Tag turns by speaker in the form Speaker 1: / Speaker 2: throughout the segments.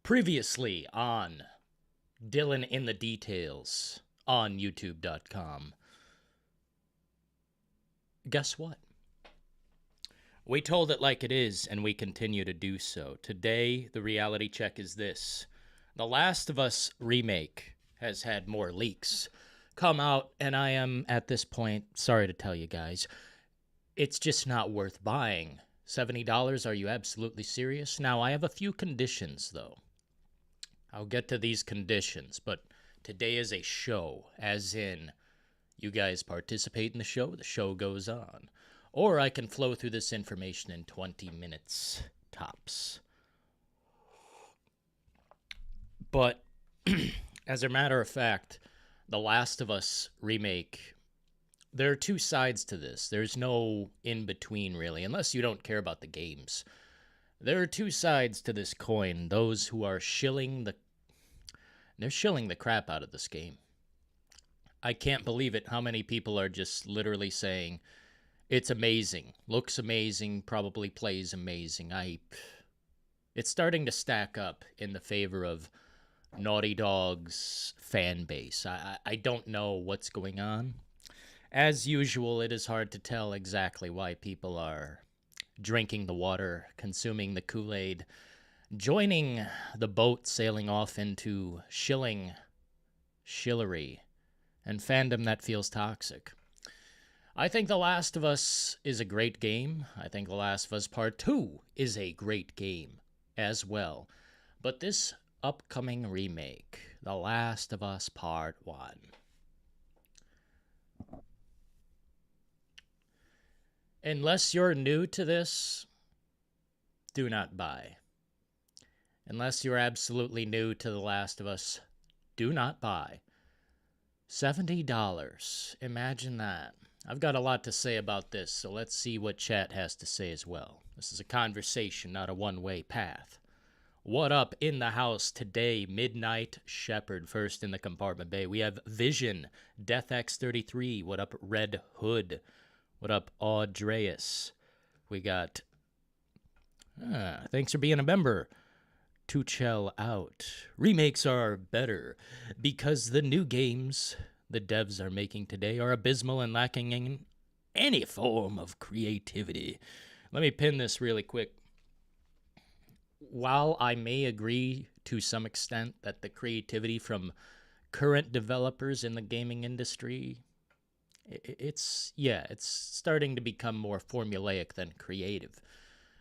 Speaker 1: Previously on Dillon in the Details on YouTube.com. Guess what? We told it like it is, and we continue to do so. Today, the reality check is this. The Last of Us Remake has had more leaks come out, and I am, at this point, sorry to tell you guys, it's just not worth buying. $70, are you absolutely serious? Now, I have a few conditions, though. I'll get to these conditions, but today is a show, as in, you guys participate in the show goes on. Or I can flow through this information in 20 minutes, tops. But, as a matter of fact, The Last of Us Remake, there are two sides to this. There's no in-between, really, unless you don't care about the games. There are two sides to this coin. Those who are shilling the crap out of this game. I can't believe it how many people are just literally saying, it's amazing, looks amazing, probably plays amazing. It's starting to stack up in the favor of Naughty Dog's fan base. I don't know what's going on. As usual, it is hard to tell exactly why people are drinking the water, consuming the Kool-Aid, joining the boat sailing off into shillery and fandom that feels toxic. I think The Last of Us is a great game. I think The Last of Us Part 2 is a great game as well. But this upcoming remake, The Last of Us Part 1, unless you're new to this, do not buy. Unless you're absolutely new to The Last of Us, do not buy. $70. Imagine that. I've got a lot to say about this, so let's see what chat has to say as well. This is a conversation, not a one-way path. What up in the house today? Midnight Shepherd, first in the compartment bay. We have Vision, DeathX33. What up, Red Hood? What up, Audreas? We got... thanks for being a member. Tuchel out. Remakes are better because the new games the devs are making today are abysmal and lacking in any form of creativity. Let me pin this really quick. While I may agree to some extent that the creativity from current developers in the gaming industry, it's starting to become more formulaic than creative.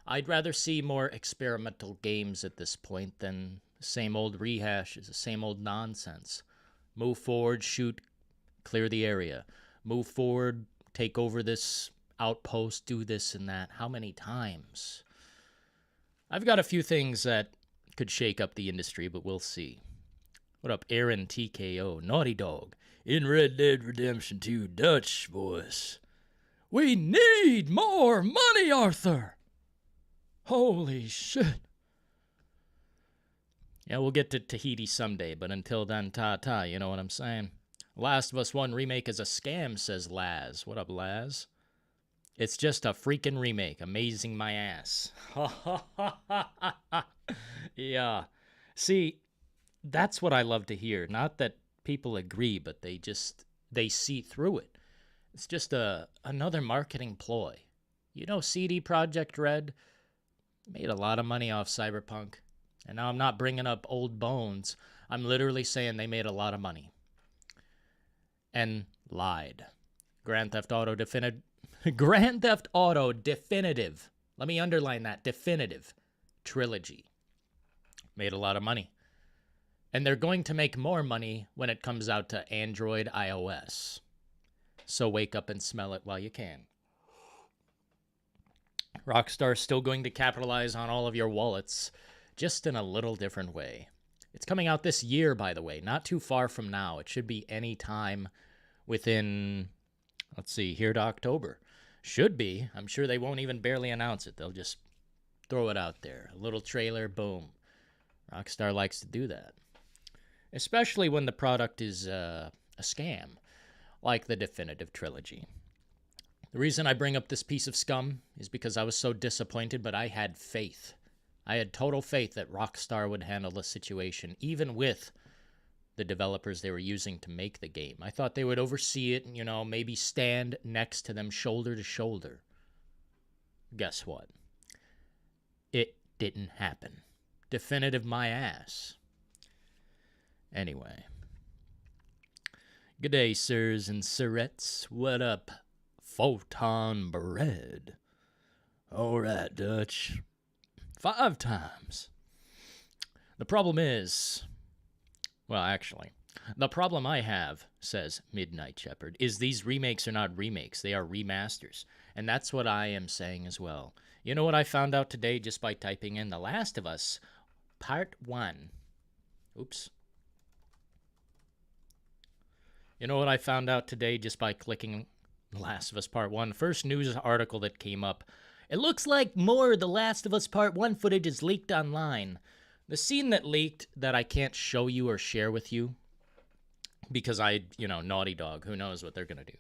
Speaker 1: I'd rather see more experimental games at this point than the same old rehashes, the same old nonsense. Move forward, shoot, clear the area. Move forward, take over this outpost, do this and that. How many times? I've got a few things that could shake up the industry, but we'll see. What up, Aaron TKO, Naughty Dog, in Red Dead Redemption 2 Dutch voice. We need more money, Arthur! Holy shit. Yeah, we'll get to Tahiti someday, but until then, ta-ta, you know what I'm saying? Last of Us 1 Remake is a scam, says Laz. What up, Laz? It's just a freaking remake. Amazing my ass. Yeah. See, that's what I love to hear. Not that people agree, but they see through it. It's just another marketing ploy. You know CD Projekt Red made a lot of money off Cyberpunk. And now I'm not bringing up old bones. I'm literally saying they made a lot of money. And lied. Grand Theft Auto Definitive. Let me underline that. Definitive. Trilogy. Made a lot of money. And they're going to make more money when it comes out to Android, iOS. So wake up and smell it while you can. Rockstar's still going to capitalize on all of your wallets, just in a little different way. It's coming out this year, by the way, not too far from now. It should be any time within, let's see, here to October. Should be. I'm sure they won't even barely announce it. They'll just throw it out there. A little trailer, boom. Rockstar likes to do that. Especially when the product is a scam, like the Definitive Trilogy. The reason I bring up this piece of scum is because I was so disappointed, but I had faith. I had total faith that Rockstar would handle the situation, even with the developers they were using to make the game. I thought they would oversee it and, you know, maybe stand next to them shoulder to shoulder. Guess what? It didn't happen. Definitive my ass. Anyway. Good day, sirs and sirettes. What up, Photon Bread? All right, Dutch. 5 times. The problem is... Well, actually, the problem I have, says Midnight Shepherd, is these remakes are not remakes. They are remasters. And that's what I am saying as well. You know what I found out today just by typing in The Last of Us Part 1? Oops. You know what I found out today just by clicking The Last of Us Part 1? First news article that came up. It looks like more The Last of Us Part 1 footage is leaked online. The scene that leaked that I can't show you or share with you because Naughty Dog, who knows what they're going to do.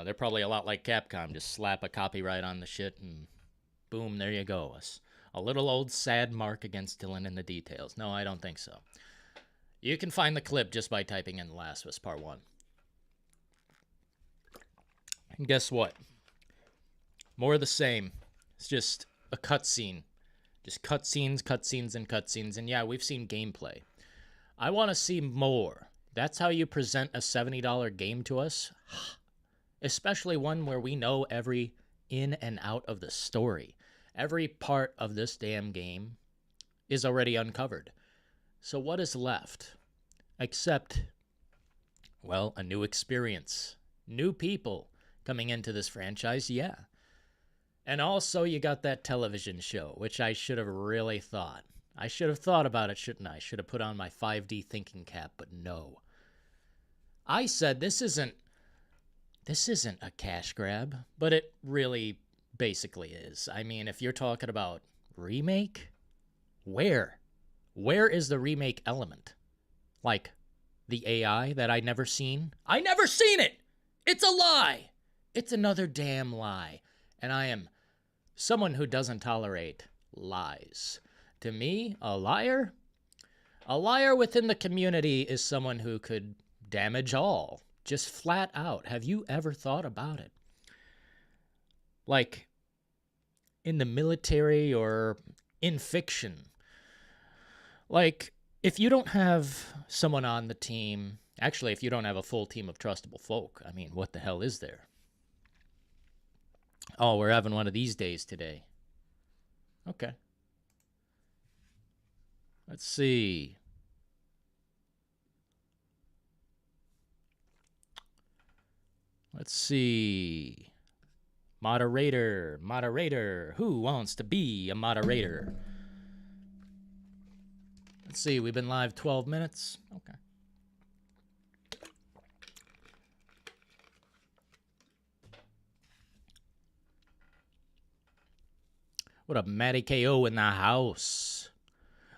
Speaker 1: They're probably a lot like Capcom, just slap a copyright on the shit and boom, there you go. A little old sad mark against Dillon in the details. No, I don't think so. You can find the clip just by typing in The Last of Us Part 1. And guess what? More of the same. It's just a cutscene. Just cutscenes, and cutscenes. And yeah, we've seen gameplay. I want to see more. That's how you present a $70 game to us? Especially one where we know every in and out of the story. Every part of this damn game is already uncovered. So what is left? Except, well, a new experience. New people coming into this franchise, yeah. And also, you got that television show, which I should have really thought. I should have thought about it, shouldn't I? Should have put on my 5D thinking cap, but no. I said this isn't a cash grab, but it really basically is. I mean, if you're talking about remake, where? Where is the remake element? Like the AI that I never seen? I never seen it! It's a lie! It's another damn lie. And I am someone who doesn't tolerate lies. To me, a liar within the community is someone who could damage all. Just flat out. Have you ever thought about it? Like, in the military or in fiction. Like, if you don't have someone on the team, actually, if you don't have a full team of trustable folk, I mean, what the hell is there? Oh, we're having one of these days today. Okay. Let's see. Moderator. Who wants to be a moderator? Let's see, we've been live 12 minutes. Okay. What up, Matty KO in the house?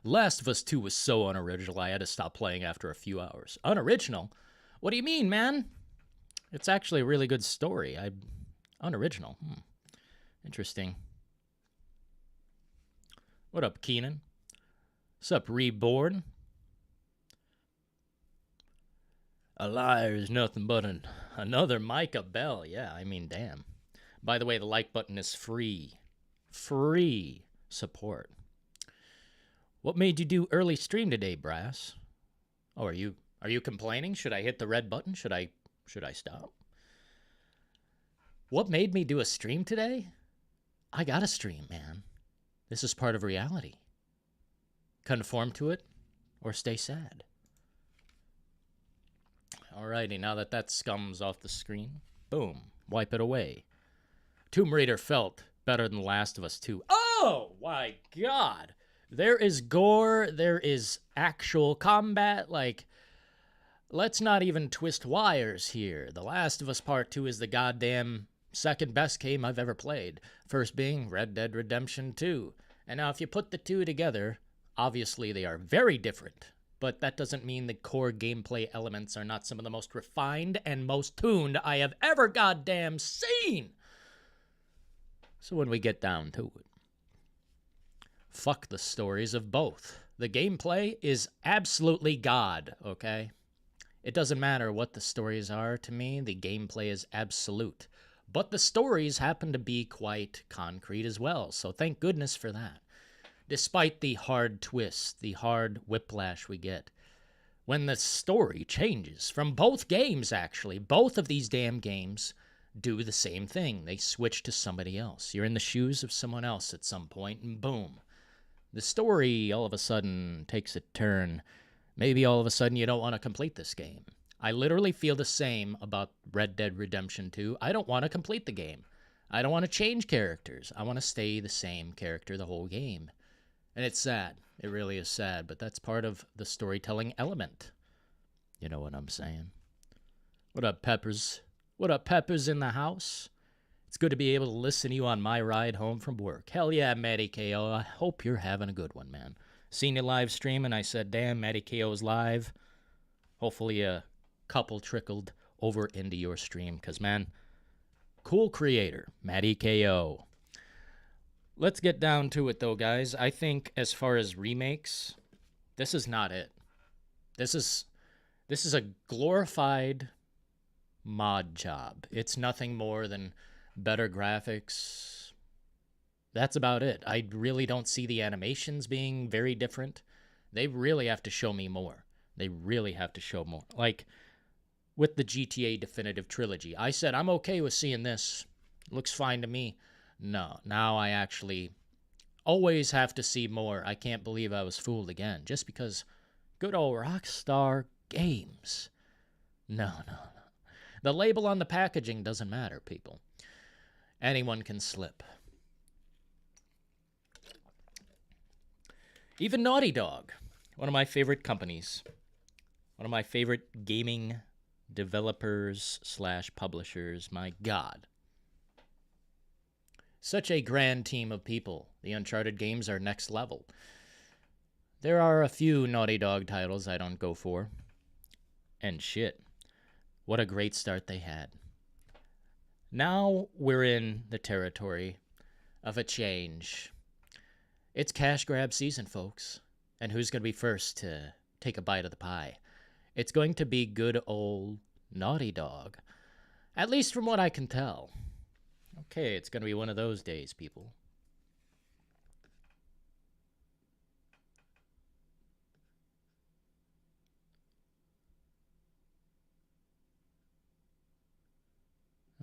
Speaker 1: Last of Us 2 was so unoriginal, I had to stop playing after a few hours. Unoriginal? What do you mean, man? It's actually a really good story. Unoriginal. Interesting. What up, Keenan? What's up, Reborn? A liar is nothing but another Micah Bell. Yeah, I mean, damn. By the way, the like button is free. Free support. What made you do early stream today, Brass? Oh, are you complaining? Should I hit the red button? Should I stop? What made me do a stream today? I gotta stream, man. This is part of reality. Conform to it or stay sad. Alrighty, now that scum's off the screen, boom, wipe it away. Tomb Raider felt better than Last of Us 2. Oh, my God. There is gore. There is actual combat. Like, let's not even twist wires here. The Last of Us Part 2 is the goddamn second best game I've ever played. First being Red Dead Redemption 2. And now if you put the two together, obviously they are very different. But that doesn't mean the core gameplay elements are not some of the most refined and most tuned I have ever goddamn seen. So when we get down to it. Fuck the stories of both. The gameplay is absolutely God, okay? It doesn't matter what the stories are to me, the gameplay is absolute. But the stories happen to be quite concrete as well, so thank goodness for that. Despite the hard twist, the hard whiplash we get. When the story changes from both games, actually, both of these damn games do the same thing. They switch to somebody else. You're in the shoes of someone else at some point, and boom. The story all of a sudden takes a turn. Maybe all of a sudden you don't want to complete this game. I literally feel the same about Red Dead Redemption 2. I don't want to complete the game. I don't want to change characters. I want to stay the same character the whole game. And it's sad. It really is sad, but that's part of the storytelling element. You know what I'm saying? What up, Peppers? What up, Peppers in the house? It's good to be able to listen to you on my ride home from work. Hell yeah, Matty KO. I hope you're having a good one, man. Seen you live stream, and I said, damn, Matty KO's live. Hopefully a couple trickled over into your stream, because, man, cool creator, Matty KO. Let's get down to it, though, guys. I think as far as remakes, this is not it. This is a glorified mod job. It's nothing more than better graphics. That's about it. I really don't see the animations being very different. They really have to show me more. They really have to show more. Like with the GTA Definitive Trilogy, I said, I'm okay with seeing this. Looks fine to me. No, now I actually always have to see more. I can't believe I was fooled again. Just because good old Rockstar Games. No. The label on the packaging doesn't matter, people. Anyone can slip. Even Naughty Dog, one of my favorite companies. One of my favorite gaming developers / publishers. My God. Such a grand team of people. The Uncharted games are next level. There are a few Naughty Dog titles I don't go for. And shit, what a great start they had. Now we're in the territory of a change. It's cash grab season, folks. And who's going to be first to take a bite of the pie? It's going to be good old Naughty Dog. At least from what I can tell. Okay, it's going to be one of those days, people.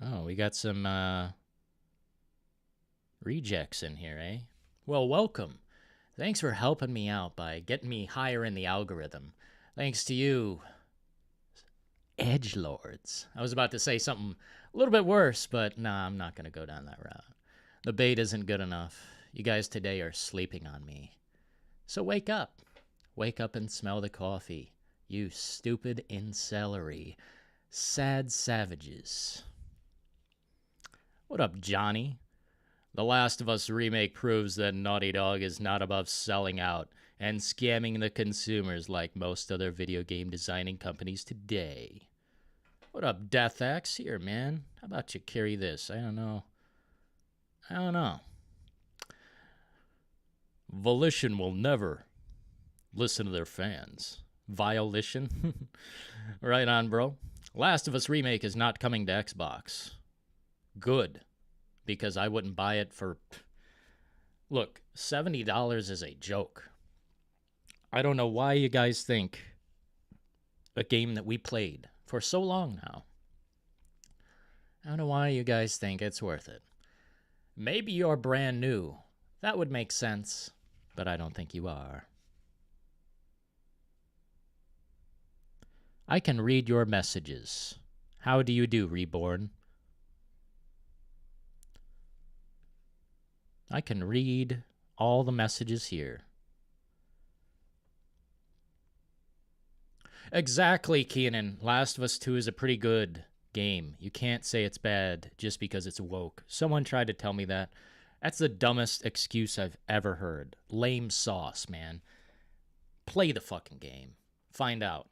Speaker 1: Oh, we got some rejects in here, eh? Well, welcome. Thanks for helping me out by getting me higher in the algorithm. Thanks to you, edgelords. I was about to say something a little bit worse, but nah, I'm not going to go down that route. The bait isn't good enough. You guys today are sleeping on me. So wake up. Wake up and smell the coffee. You stupid incelery. Sad savages. What up, Johnny? The Last of Us remake proves that Naughty Dog is not above selling out and scamming the consumers like most other video game designing companies today. What up, DeathX? Here, man. How about you carry this? I don't know. Volition will never listen to their fans. Violition? Right on, bro. Last of Us remake is not coming to Xbox. Good. Because I wouldn't buy it for... Look, $70 is a joke. I don't know why you guys think a game that we played for so long now. I don't know why you guys think it's worth it. Maybe you're brand new. That would make sense. But I don't think you are. I can read your messages. How do you do, Reborn? I can read all the messages here. Exactly, Keenan. Last of Us 2 is a pretty good game. You can't say it's bad just because it's woke. Someone tried to tell me that. That's the dumbest excuse I've ever heard. Lame sauce, man. Play the fucking game. Find out.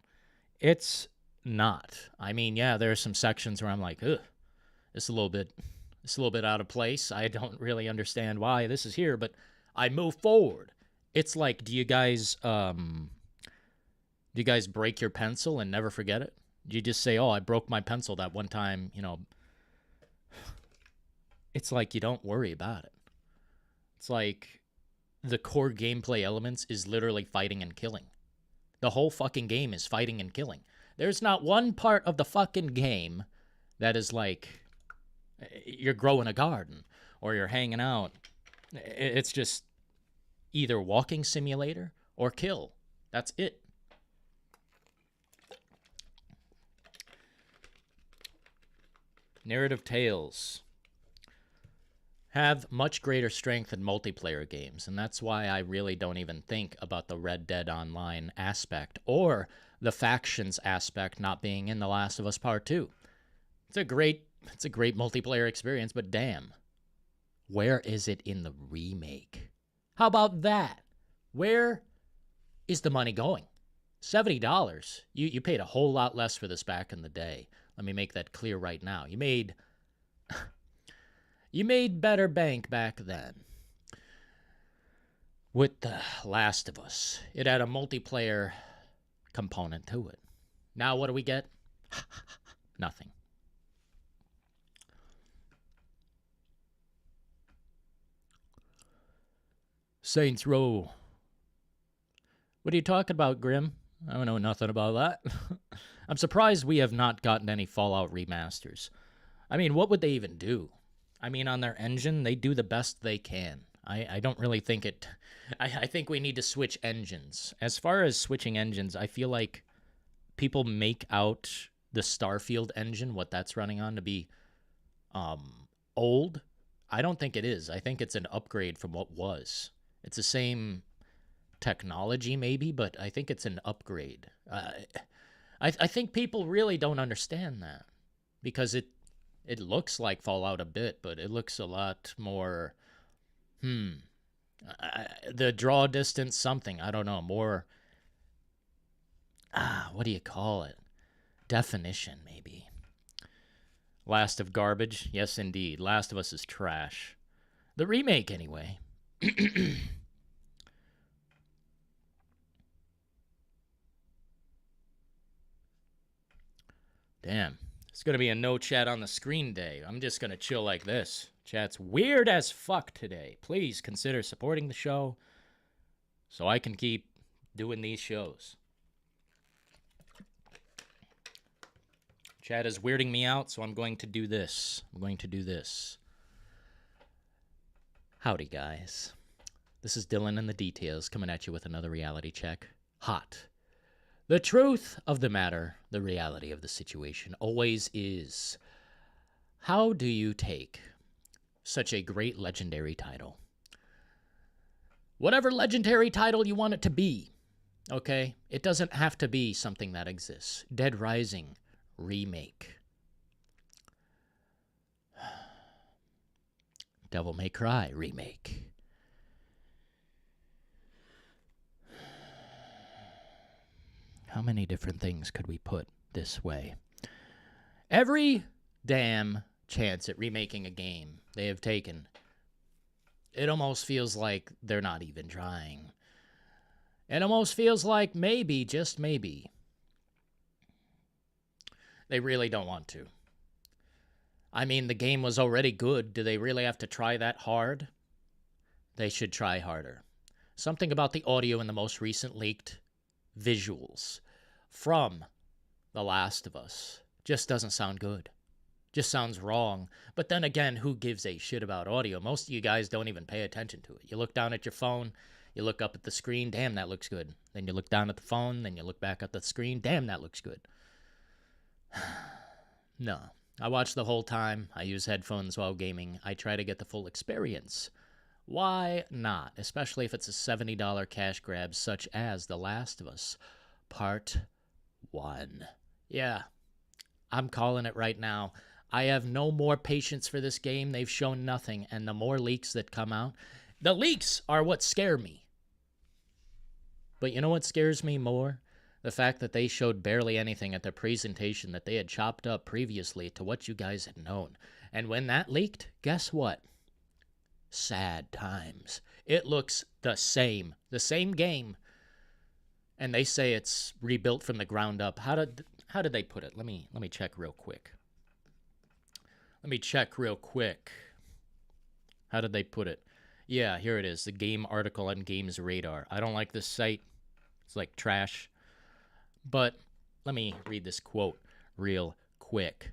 Speaker 1: It's not. I mean, yeah, there are some sections where I'm like, ugh, it's a little bit out of place. I don't really understand why this is here, but I move forward. It's like, do you guys break your pencil and never forget it? Do you just say, oh, I broke my pencil that one time, you know? It's like you don't worry about it. It's like the core gameplay elements is literally fighting and killing. The whole fucking game is fighting and killing. There's not one part of the fucking game that is like you're growing a garden or you're hanging out. It's just either walking simulator or kill. That's it. Narrative tales have much greater strength in multiplayer games, and that's why I really don't even think about the Red Dead Online aspect or the factions aspect not being in The Last of Us Part 2. It's a great multiplayer experience, but damn, where is it in the remake? How about that? Where is the money going? $70. You paid a whole lot less for this back in the day. Let me make that clear right now. You made better bank back then. With The Last of Us, it had a multiplayer component to it. Now what do we get? Nothing. Saints Row. What are you talking about, Grim? I don't know nothing about that. I'm surprised we have not gotten any Fallout remasters. I mean, what would they even do? I mean, on their engine, they do the best they can. I don't really think it... I think we need to switch engines. As far as switching engines, I feel like people make out the Starfield engine, what that's running on, to be old. I don't think it is. I think it's an upgrade from what was. It's the same technology, maybe, but I think it's an upgrade. I think people really don't understand that because it looks like Fallout a bit, but it looks a lot more, the draw distance something, I don't know, more, what do you call it? Definition, maybe. Last of garbage? Yes, indeed. Last of Us is trash. The remake, anyway. Damn. It's going to be a no chat on the screen day. I'm just going to chill like this. Chat's weird as fuck today. Please consider supporting the show so I can keep doing these shows. Chat is weirding me out, so I'm going to do this. Howdy, guys. This is Dillon and the Details coming at you with another reality check. Hot. The truth of the matter, the reality of the situation, always is, how do you take such a great legendary title? Whatever legendary title you want it to be, okay? It doesn't have to be something that exists. Dead Rising Remake. Devil May Cry Remake. How many different things could we put this way? Every damn chance at remaking a game they have taken, it almost feels like they're not even trying. It almost feels like maybe, just maybe, they really don't want to. I mean, the game was already good. Do they really have to try that hard? They should try harder. Something about the audio in the most recent leaked visuals from The Last of Us just doesn't sound good. Just sounds wrong. But then again, who gives a shit about audio? Most of you guys don't even pay attention to it. You look down at your phone, you look up at the screen, damn, that looks good. Then you look down at the phone, then you look back at the screen, damn, that looks good. No. I watch the whole time. I use headphones while gaming. I try to get the full experience. Why not? Especially if it's a $70 cash grab such as The Last of Us Part 1. Yeah, I'm calling it right now. I have no more patience for this game. They've shown nothing, and the more leaks that come out, the leaks are what scare me. But you know what scares me more? The fact that they showed barely anything at the presentation that they had chopped up previously to what you guys had known. And when that leaked, guess what? Sad times. It looks the same game, and they say it's rebuilt from the ground up. How did they put it? Let me check real quick. How did they put it? Yeah, here it is. The game article on Games Radar. I don't like this site. It's like trash. But let me read this quote real quick.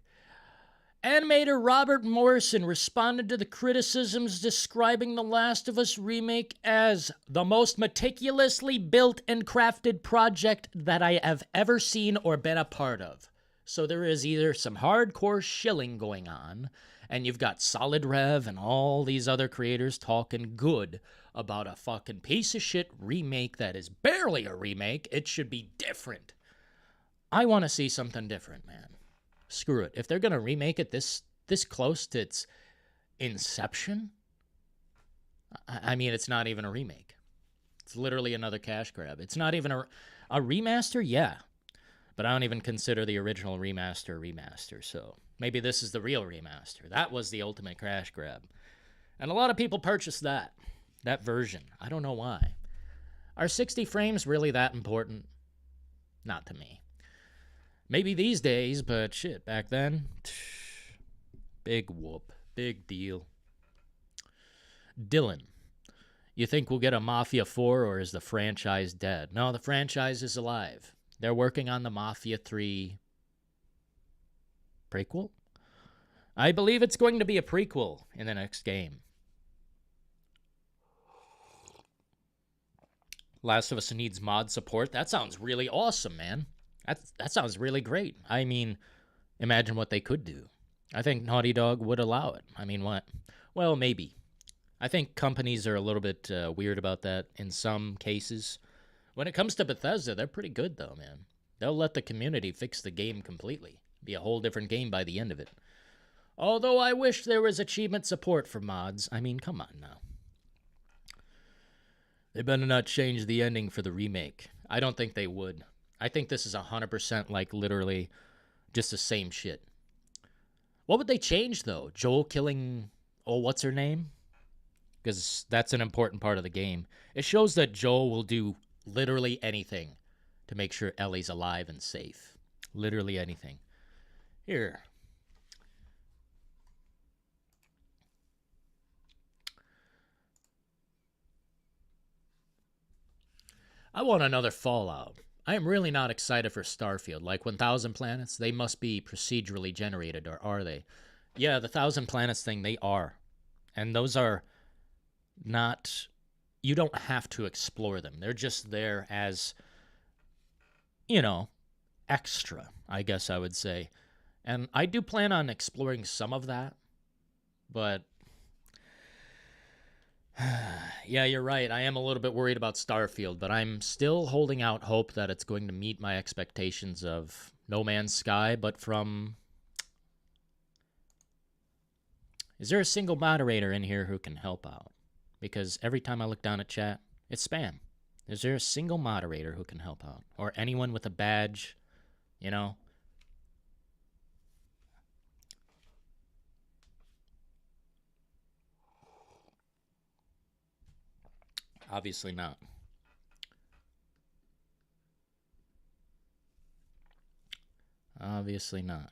Speaker 1: Animator Robert Morrison responded to the criticisms describing The Last of Us Remake as the most meticulously built and crafted project that I have ever seen or been a part of. So there is either some hardcore shilling going on, and you've got Solid Rev and all these other creators talking good about a fucking piece of shit remake that is barely a remake. It should be different. I want to see something different, man. Screw it. If they're going to remake it this close to its inception, I mean, it's not even a remake. It's literally another cash grab. It's not even a remaster, yeah. But I don't even consider the original remaster, so maybe this is the real remaster. That was the ultimate cash grab. And a lot of people purchased that version. I don't know why. Are 60 frames really that important? Not to me. Maybe these days, but shit, back then, big whoop, big deal. Dillon, you think we'll get a Mafia 4 or is the franchise dead? No, the franchise is alive. They're working on the Mafia 3 prequel? I believe it's going to be a prequel in the next game. Last of Us needs mod support. That sounds really awesome, man. That sounds really great. I mean, imagine what they could do. I think Naughty Dog would allow it. I mean, what? Well, maybe. I think companies are a little bit weird about that in some cases. When it comes to Bethesda, they're pretty good, though, man. They'll let the community fix the game completely. Be a whole different game by the end of it. Although I wish there was achievement support for mods. I mean, come on now. They better not change the ending for the remake. I don't think they would. I think this is 100% like literally just the same shit. What would they change, though? Joel killing, what's her name? Because that's an important part of the game. It shows that Joel will do literally anything to make sure Ellie's alive and safe. Literally anything. Here. I want another Fallout. I am really not excited for Starfield. Like 1,000 Planets, they must be procedurally generated, or are they? Yeah, the 1,000 Planets thing, they are. And those are not... You don't have to explore them. They're just there as, extra, I guess I would say. And I do plan on exploring some of that. But... yeah, you're right. I am a little bit worried about Starfield, but I'm still holding out hope that it's going to meet my expectations of No Man's Sky, but from... Is there a single moderator in here who can help out? Because every time I look down at chat, it's spam. Is there a single moderator who can help out? Or anyone with a badge, Obviously not. Obviously not.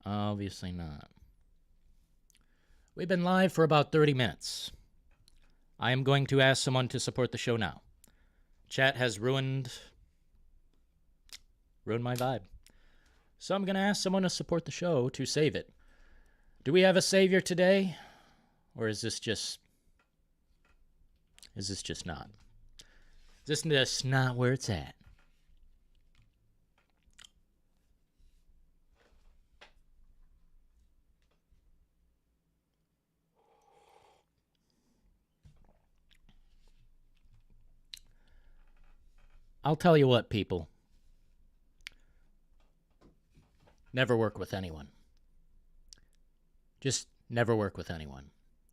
Speaker 1: Obviously not. We've been live for about 30 minutes. I am going to ask someone to support the show now. Chat has ruined my vibe. So I'm going to ask someone to support the show to save it. Do we have a savior today? Or is this just not? Is this just not where it's at? I'll tell you what, people. Never work with anyone. Just never work with anyone.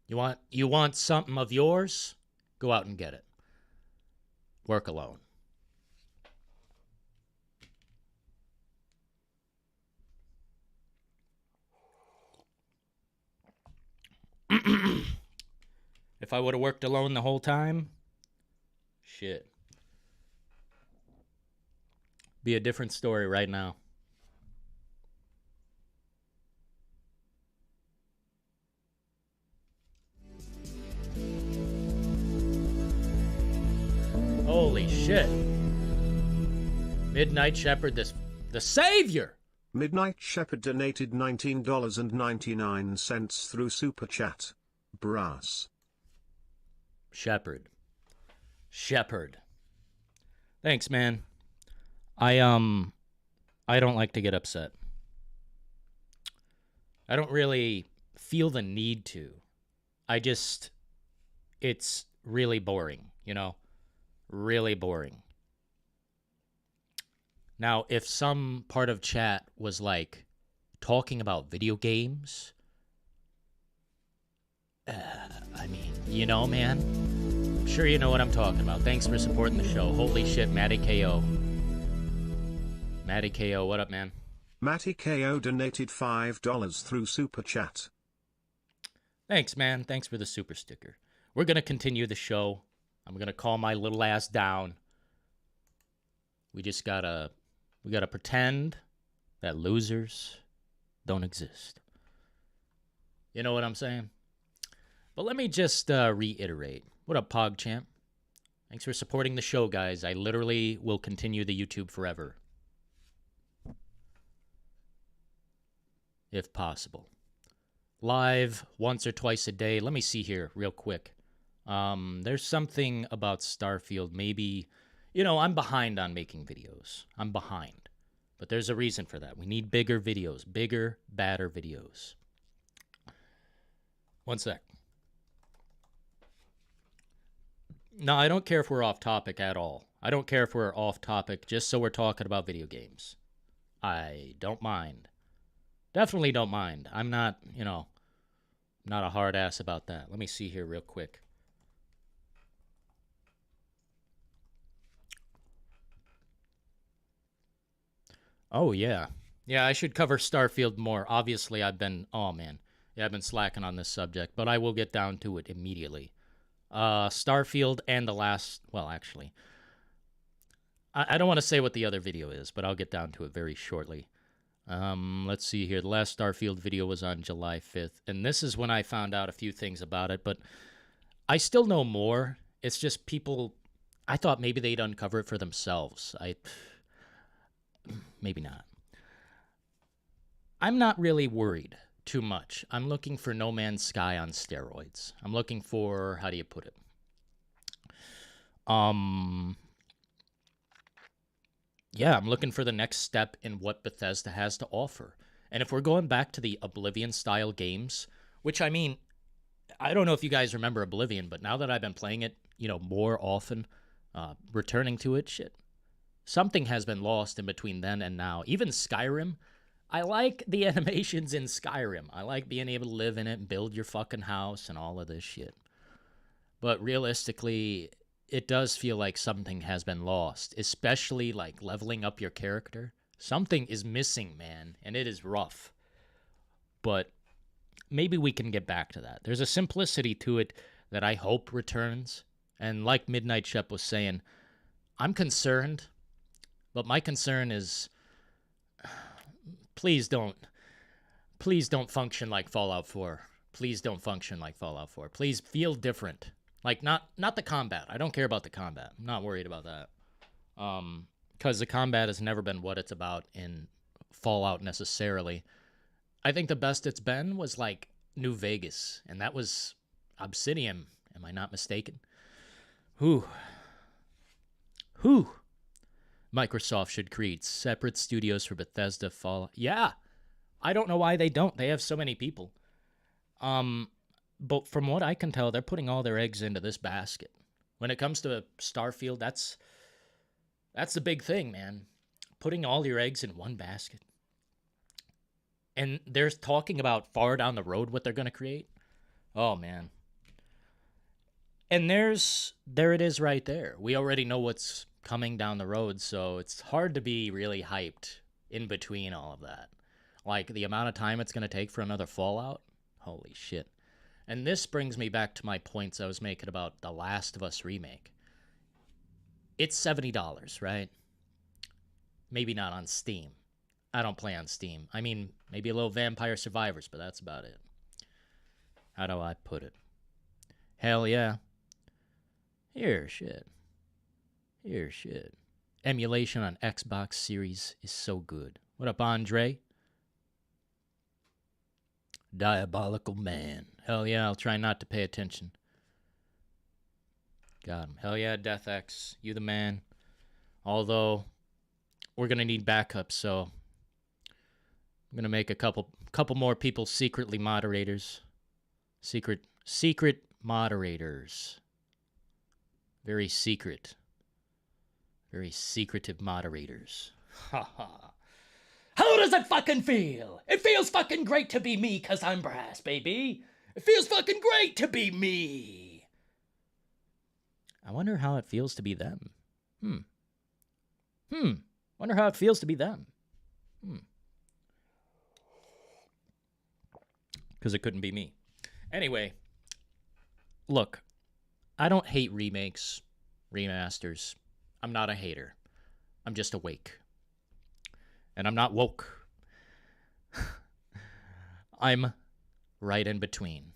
Speaker 1: You want something of yours? Go out and get it. Work alone. If I would have worked alone the whole time, shit. Be a different story right now. Holy shit. Midnight Shepherd, the savior.
Speaker 2: Midnight Shepherd donated $19.99 through Super Chat. Brass.
Speaker 1: Shepherd. Thanks, man. I don't like to get upset. I don't really feel the need to. It's really boring, you know? Really boring. Now, if some part of chat was like talking about video games, I mean, you know, man. I'm sure you know what I'm talking about. Thanks for supporting the show. Holy shit, Matty KO. Matty KO, what up, man?
Speaker 2: Matty KO donated $5 through Super Chat.
Speaker 1: Thanks, man. Thanks for the super sticker. We're going to continue the show. I'm going to calm my little ass down. We gotta pretend that losers don't exist. You know what I'm saying? But let me just reiterate. What up, PogChamp? Thanks for supporting the show, guys. I literally will continue the YouTube forever. If possible. Live once or twice a day. Let me see here real quick. There's something about Starfield. Maybe, you know, I'm behind on making videos. I'm behind. But there's a reason for that. We need bigger videos. Bigger, badder videos. One sec. No, I don't care if we're off topic at all. I don't care if we're off topic just so we're talking about video games. I don't mind. Definitely don't mind. I'm not, you know, not a hard ass about that. Let me see here real quick. Oh, yeah. Yeah, I should cover Starfield more. Obviously, I've been slacking on this subject, but I will get down to it immediately. Starfield and the last, well, actually, I don't want to say what the other video is, but I'll get down to it very shortly. Let's see here. The last Starfield video was on July 5th, and this is when I found out a few things about it, but I still know more. It's just people, I thought maybe they'd uncover it for themselves. Maybe not. I'm not really worried too much. I'm looking for No Man's Sky on steroids. I'm looking for, how do you put it? Yeah, I'm looking for the next step in what Bethesda has to offer. And if we're going back to the Oblivion-style games, which, I mean, I don't know if you guys remember Oblivion, but now that I've been playing it, you know, more often, returning to it, shit, something has been lost in between then and now. Even Skyrim, I like the animations in Skyrim. I like being able to live in it and build your fucking house and all of this shit. But realistically, it does feel like something has been lost, especially like leveling up your character. Something is missing, man, and it is rough. But maybe we can get back to that. There's a simplicity to it that I hope returns. And like Midnight Shep was saying, I'm concerned, but my concern is please don't function like Fallout 4. Please don't function like Fallout 4. Please feel different. Like, not the combat. I don't care about the combat. I'm not worried about that. Because the combat has never been what it's about in Fallout necessarily. I think the best it's been was, like, New Vegas. And that was Obsidian. Am I not mistaken? Whew. Microsoft should create separate studios for Bethesda, Fallout. Yeah. I don't know why they don't. They have so many people. But from what I can tell, they're putting all their eggs into this basket. When it comes to Starfield, that's the big thing, man. Putting all your eggs in one basket. And they're talking about far down the road what they're going to create. Oh, man. And there it is right there. We already know what's coming down the road, so it's hard to be really hyped in between all of that. Like, the amount of time it's going to take for another Fallout? Holy shit. And this brings me back to my points I was making about The Last of Us Remake. It's $70, right? Maybe not on Steam. I don't play on Steam. I mean, maybe a little Vampire Survivors, but that's about it. How do I put it? Hell yeah. Here, shit. Emulation on Xbox Series is so good. What up, Andre? Diabolical man. Hell yeah, I'll try not to pay attention. Got him. Hell yeah, DeathX. You the man. Although, we're going to need backups, so I'm going to make a couple more people secretly moderators. Secret moderators. Very secret. Very secretive moderators. Ha ha. How does it fucking feel? It feels fucking great to be me, 'cause I'm brass, baby. It feels fucking great to be me. I wonder how it feels to be them. Wonder how it feels to be them. Because it couldn't be me. Anyway, look, I don't hate remakes, remasters. I'm not a hater. I'm just awake. And I'm not woke. I'm right in between.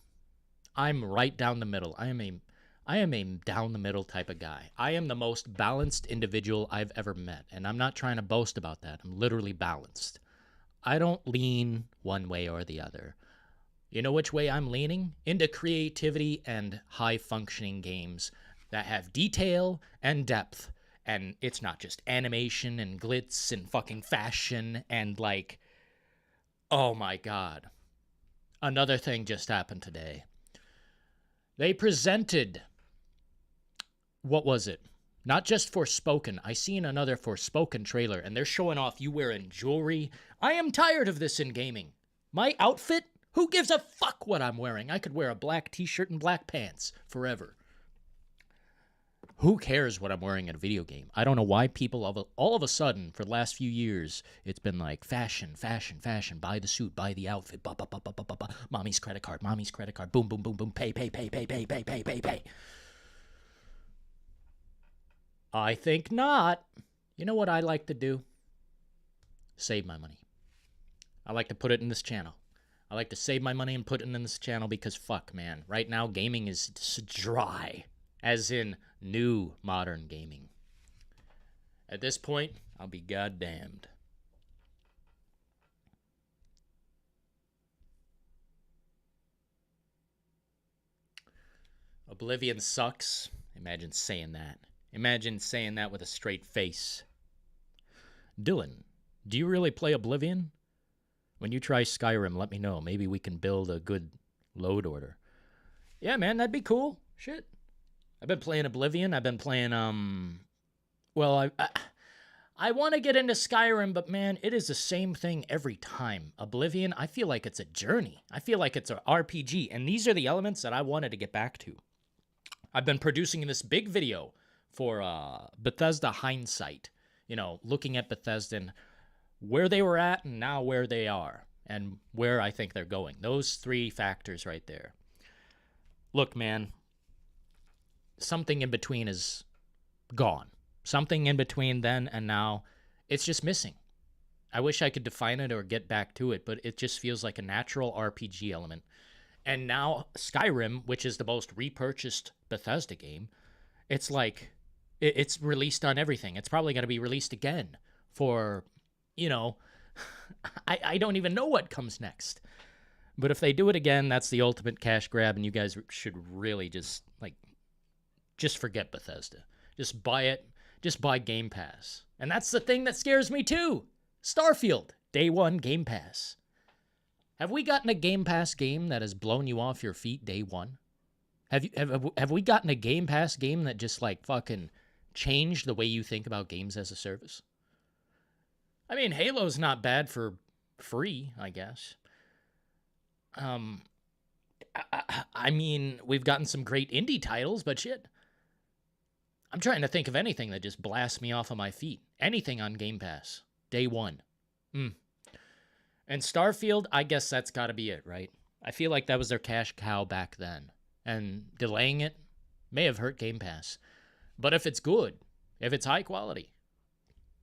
Speaker 1: I'm right down the middle. I am a down the middle type of guy. I am the most balanced individual I've ever met, and I'm not trying to boast about that. I'm literally balanced. I don't lean one way or the other. You know which way I'm leaning? Into creativity and high-functioning games that have detail and depth. And it's not just animation and glitz and fucking fashion and like, oh my God. Another thing just happened today. They presented, what was it? Not just Forspoken. I seen another Forspoken trailer and they're showing off you wearing jewelry. I am tired of this in gaming. My outfit? Who gives a fuck what I'm wearing? I could wear a black t-shirt and black pants forever. Who cares what I'm wearing in a video game? I don't know why people all of a sudden, for the last few years, it's been like fashion, buy the suit, buy the outfit, mommy's credit card, boom, boom, boom, boom, pay. I think not. You know what I like to do? Save my money. I like to put it in this channel. I like to save my money and put it in this channel because fuck, man. Right now, gaming is dry. As in, new modern gaming. At this point, I'll be goddamned. Oblivion sucks. Imagine saying that. Imagine saying that with a straight face. Dillon, do you really play Oblivion? When you try Skyrim, let me know. Maybe we can build a good load order. Yeah, man, that'd be cool. Shit. I've been playing Oblivion. I've been playing, well, I want to get into Skyrim, but man, it is the same thing every time. Oblivion, I feel like it's a journey. I feel like it's an RPG, and these are the elements that I wanted to get back to. I've been producing this big video for Bethesda Hindsight, you know, looking at Bethesda and where they were at and now where they are and where I think they're going. Those three factors right there. Look, man, something in between is gone. Something in between then and now, it's just missing. I wish I could define it or get back to it, but it just feels like a natural RPG element. And now Skyrim, which is the most repurchased Bethesda game, it's like, it's released on everything. It's probably going to be released again for, you know, I don't even know what comes next. But if they do it again, that's the ultimate cash grab, and you guys should really just, like, just forget Bethesda. Just buy it. Just buy Game Pass. And that's the thing that scares me too. Starfield, day one Game Pass. Have we gotten a Game Pass game that has blown you off your feet day one? Have we gotten a Game Pass game that just like fucking changed the way you think about games as a service? I mean, Halo's not bad for free, I guess. I mean, we've gotten some great indie titles, but shit. I'm trying to think of anything that just blasts me off of my feet. Anything on Game Pass. Day one. And Starfield, I guess that's got to be it, right? I feel like that was their cash cow back then. And delaying it may have hurt Game Pass. But if it's good, if it's high quality,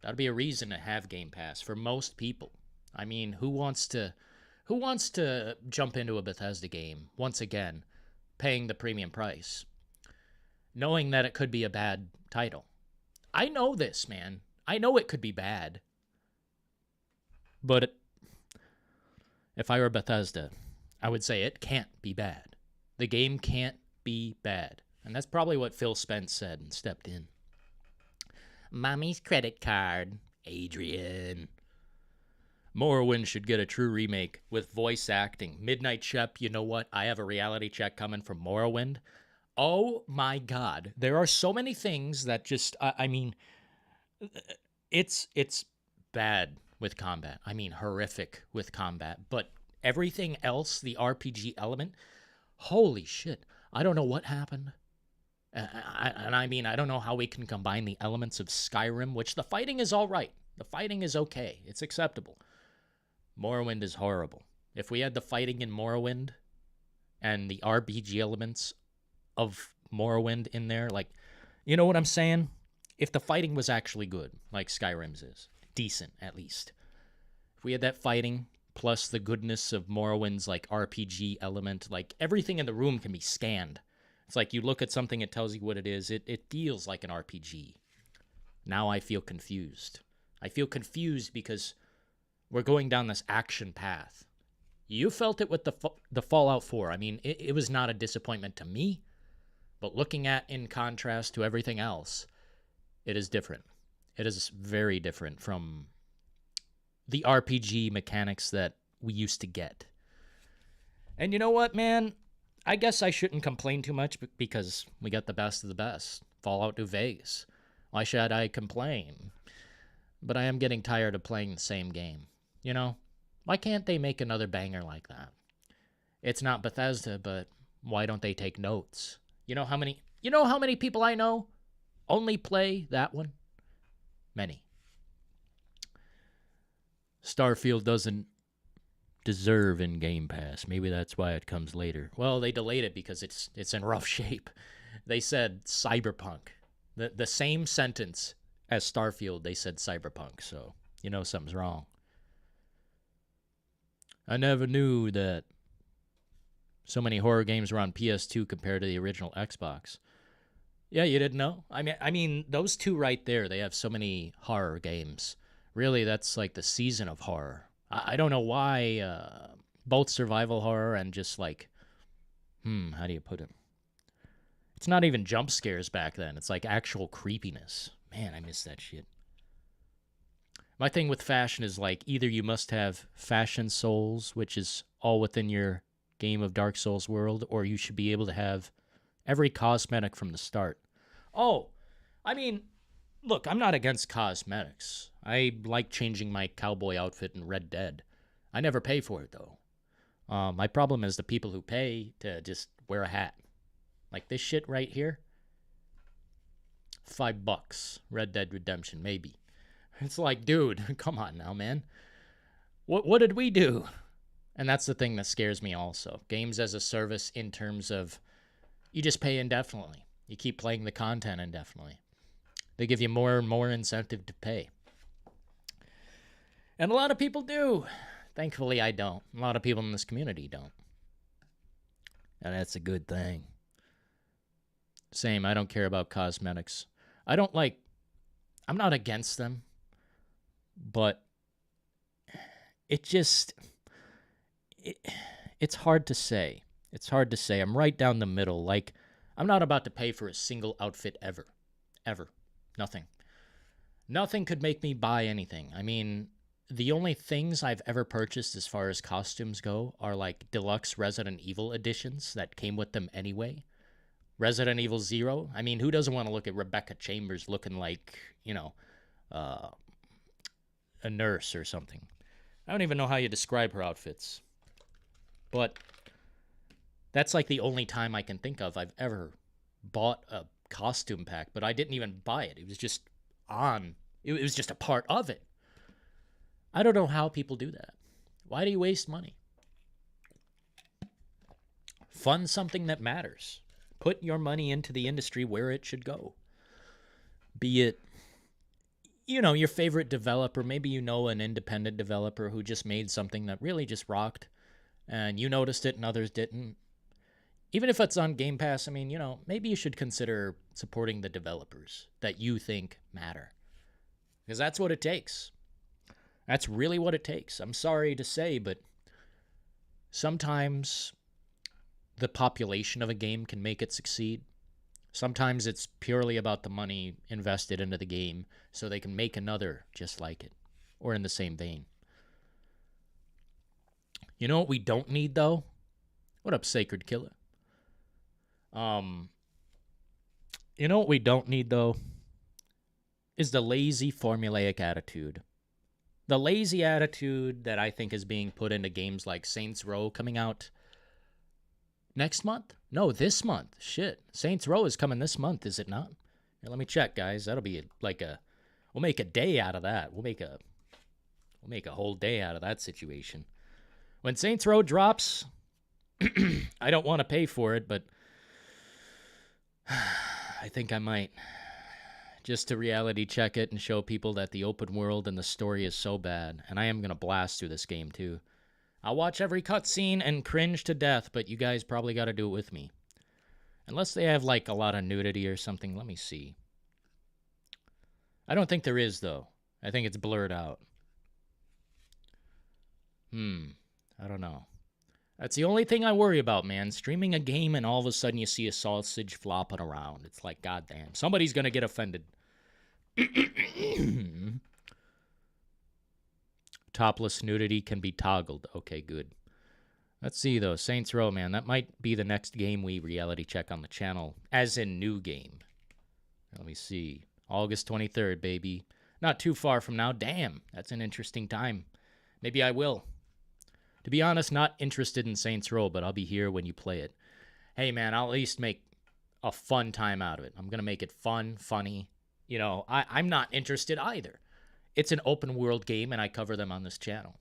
Speaker 1: that'd be a reason to have Game Pass for most people. I mean, who wants to jump into a Bethesda game once again, paying the premium price, knowing that it could be a bad title? I know this, man. I know it could be bad. But if I were Bethesda, I would say it can't be bad. The game can't be bad. And that's probably what Phil Spence said and stepped in. Mommy's credit card, Adrian. Morrowind should get a true remake with voice acting. Midnight Shep, you know what? I have a reality check coming from Morrowind. Oh my God. There are so many things that just, I mean, it's bad with combat. I mean, horrific with combat. But everything else, the RPG element, holy shit. I don't know what happened. I mean, I don't know how we can combine the elements of Skyrim, which the fighting is all right. The fighting is okay. It's acceptable. Morrowind is horrible. If we had the fighting in Morrowind and the RPG elements of Morrowind in there, like, you know what I'm saying? If the fighting was actually good, like Skyrim's is, decent at least. If we had that fighting plus the goodness of Morrowind's like RPG element, like everything in the room can be scanned. It's like you look at something, it tells you what it is. It feels like an RPG. Now I feel confused. I feel confused because we're going down this action path. You felt it with the Fallout 4. I mean, it was not a disappointment to me, but looking at in contrast to everything else, it is different. It is very different from the RPG mechanics that we used to get. And you know what, man? I guess I shouldn't complain too much because we got the best of the best. Fallout New Vegas. Why should I complain? But I am getting tired of playing the same game. You know? Why can't they make another banger like that? It's not Bethesda, but why don't they take notes? You know how many people I know only play that one? Many. Starfield doesn't deserve in Game Pass. Maybe that's why it comes later. Well, they delayed it because it's in rough shape. They said Cyberpunk. The same sentence as Starfield, they said Cyberpunk, so you know something's wrong. I never knew that so many horror games were on PS2 compared to the original Xbox. Yeah, you didn't know? I mean, those two right there, they have so many horror games. Really, that's like the season of horror. I don't know why both survival horror and just like, how do you put it? It's not even jump scares back then. It's like actual creepiness. Man, I miss that shit. My thing with fashion is like either you must have fashion souls, which is all within your game of Dark Souls world, or you should be able to have every cosmetic from the start. Oh, I mean, look, I'm not against cosmetics. I like changing my cowboy outfit in Red Dead. I never pay for it, though. My problem is the people who pay to just wear a hat. Like this shit right here. $5. Red Dead Redemption, maybe. It's like, dude, come on now, man. What did we do? And that's the thing that scares me also. Games as a service in terms of you just pay indefinitely. You keep playing the content indefinitely. They give you more and more incentive to pay. And a lot of people do. Thankfully, I don't. A lot of people in this community don't. And that's a good thing. Same, I don't care about cosmetics. I'm not against them. But it's hard to say. It's hard to say. I'm right down the middle. Like, I'm not about to pay for a single outfit ever. Ever. Nothing. Nothing could make me buy anything. I mean, the only things I've ever purchased as far as costumes go are like deluxe Resident Evil editions that came with them anyway. Resident Evil 0. I mean, who doesn't want to look at Rebecca Chambers looking like, a nurse or something? I don't even know how you describe her outfits. But that's like the only time I can think of I've ever bought a costume pack, but I didn't even buy it. It was just on. It was just a part of it. I don't know how people do that. Why do you waste money? Fund something that matters. Put your money into the industry where it should go. Be it, your favorite developer. Maybe an independent developer who just made something that really just rocked, and you noticed it and others didn't. Even if it's on Game Pass, maybe you should consider supporting the developers that you think matter. Because that's what it takes. That's really what it takes. I'm sorry to say, but sometimes the population of a game can make it succeed. Sometimes it's purely about the money invested into the game so they can make another just like it or in the same vein. You know what we don't need, though? What up, Sacred Killer? You know what we don't need, though? Is the lazy formulaic attitude. The lazy attitude that I think is being put into games like Saints Row coming out next month? No, this month. Shit. Saints Row is coming this month, is it not? Here, let me check, guys. That'll be we'll make a day out of that. We'll make a whole day out of that situation. When Saints Row drops, I don't want to pay for it, but I think I might. Just to reality check it and show people that the open world and the story is so bad. And I am going to blast through this game, too. I'll watch every cutscene and cringe to death, but you guys probably got to do it with me. Unless they have, a lot of nudity or something. Let me see. I don't think there is, though. I think it's blurred out. I don't know. That's the only thing I worry about, man. Streaming a game and all of a sudden you see a sausage flopping around. It's like, goddamn. Somebody's going to get offended. Topless nudity can be toggled. Okay, good. Let's see, though. Saints Row, man. That might be the next game we reality check on the channel. As in new game. Let me see. August 23rd, baby. Not too far from now. Damn. That's an interesting time. Maybe I will. To be honest, not interested in Saints Row, but I'll be here when you play it. Hey, man, I'll at least make a fun time out of it. I'm going to make it fun, funny. I'm not interested either. It's an open world game, and I cover them on this channel.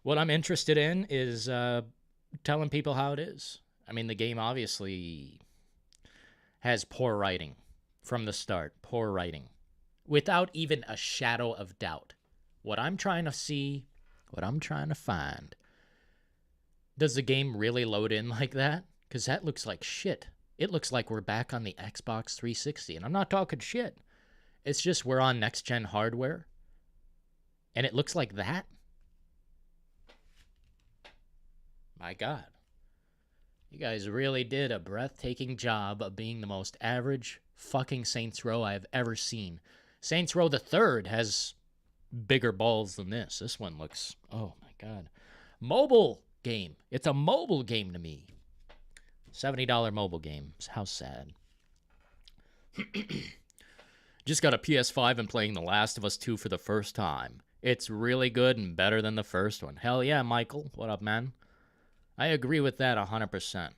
Speaker 1: What I'm interested in is telling people how it is. The game obviously has poor writing from the start. Poor writing. Without even a shadow of doubt. What I'm trying to see, what I'm trying to find. Does the game really load in like that? Because that looks like shit. It looks like we're back on the Xbox 360, and I'm not talking shit. It's just we're on next-gen hardware, and it looks like that? My God. You guys really did a breathtaking job of being the most average fucking Saints Row I've ever seen. Saints Row the Third has bigger balls than this. This one looks, oh my God. Mobile game. It's a mobile game to me. $70 mobile game. How sad. Just got a PS5 and playing The Last of Us 2 for the first time. It's really good and better than the first one. Hell yeah, Michael. What up, man? I agree with that 100%.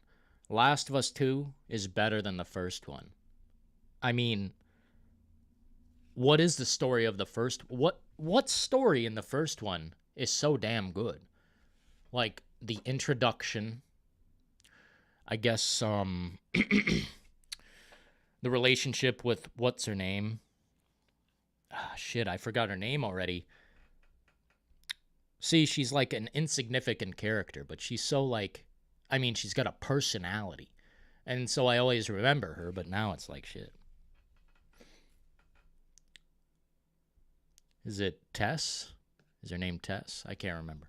Speaker 1: Last of Us 2 is better than the first one. What is the story of the first? What story in the first one is so damn good? The introduction, I guess, the relationship with, what's her name? Shit, I forgot her name already. See, she's like an insignificant character, but she's so she's got a personality. And so I always remember her, but now it's like shit. Is it Tess? Is her name Tess? I can't remember.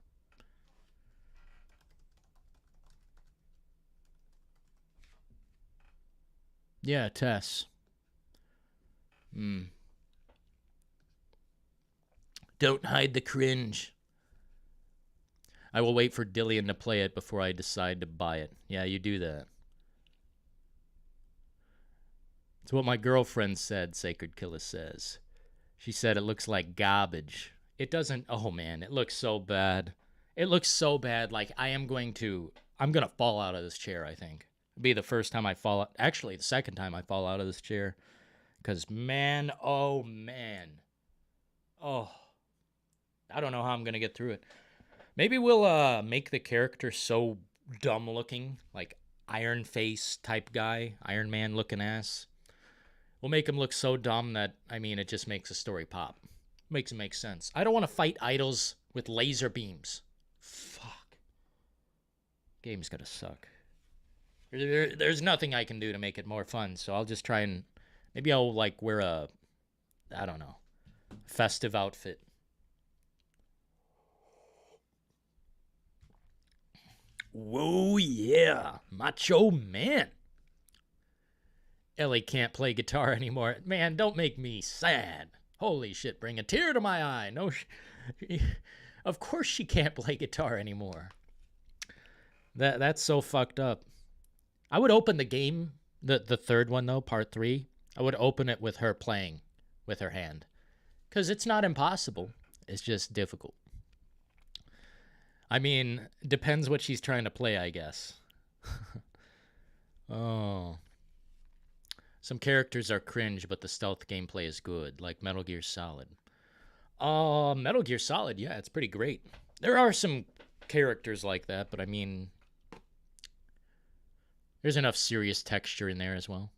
Speaker 1: Yeah, Tess. Don't hide the cringe. I will wait for Dillon to play it before I decide to buy it. Yeah, you do that. It's what my girlfriend said, Sacred Killer says. She said it looks like garbage. It doesn't. Oh, man, it looks so bad. It looks so bad. I'm going to fall out of this chair, I think. It'll be the first time I fall out. Actually, the second time I fall out of this chair. Because, man, oh, man. Oh. I don't know how I'm going to get through it. Maybe we'll make the character so dumb looking. Iron Face type guy, Iron Man looking ass. We'll make him look so dumb that, I mean, it just makes a story pop. Makes it make sense. I don't want to fight idols with laser beams. Fuck. Game's gonna suck. There's nothing I can do to make it more fun, so I'll just try and... Maybe I'll, like, wear a... I don't know. Festive outfit. Whoa, yeah. Macho man. Ellie can't play guitar anymore. Man, don't make me sad. Holy shit, bring a tear to my eye. No, of course she can't play guitar anymore. That's so fucked up. I would open the game, the third one though, part 3. I would open it with her playing with her hand. Because it's not impossible. It's just difficult. I mean, depends what she's trying to play, I guess. Oh. Some characters are cringe, but the stealth gameplay is good, like Metal Gear Solid. Metal Gear Solid, yeah, it's pretty great. There are some characters like that, but I mean, there's enough serious texture in there as well.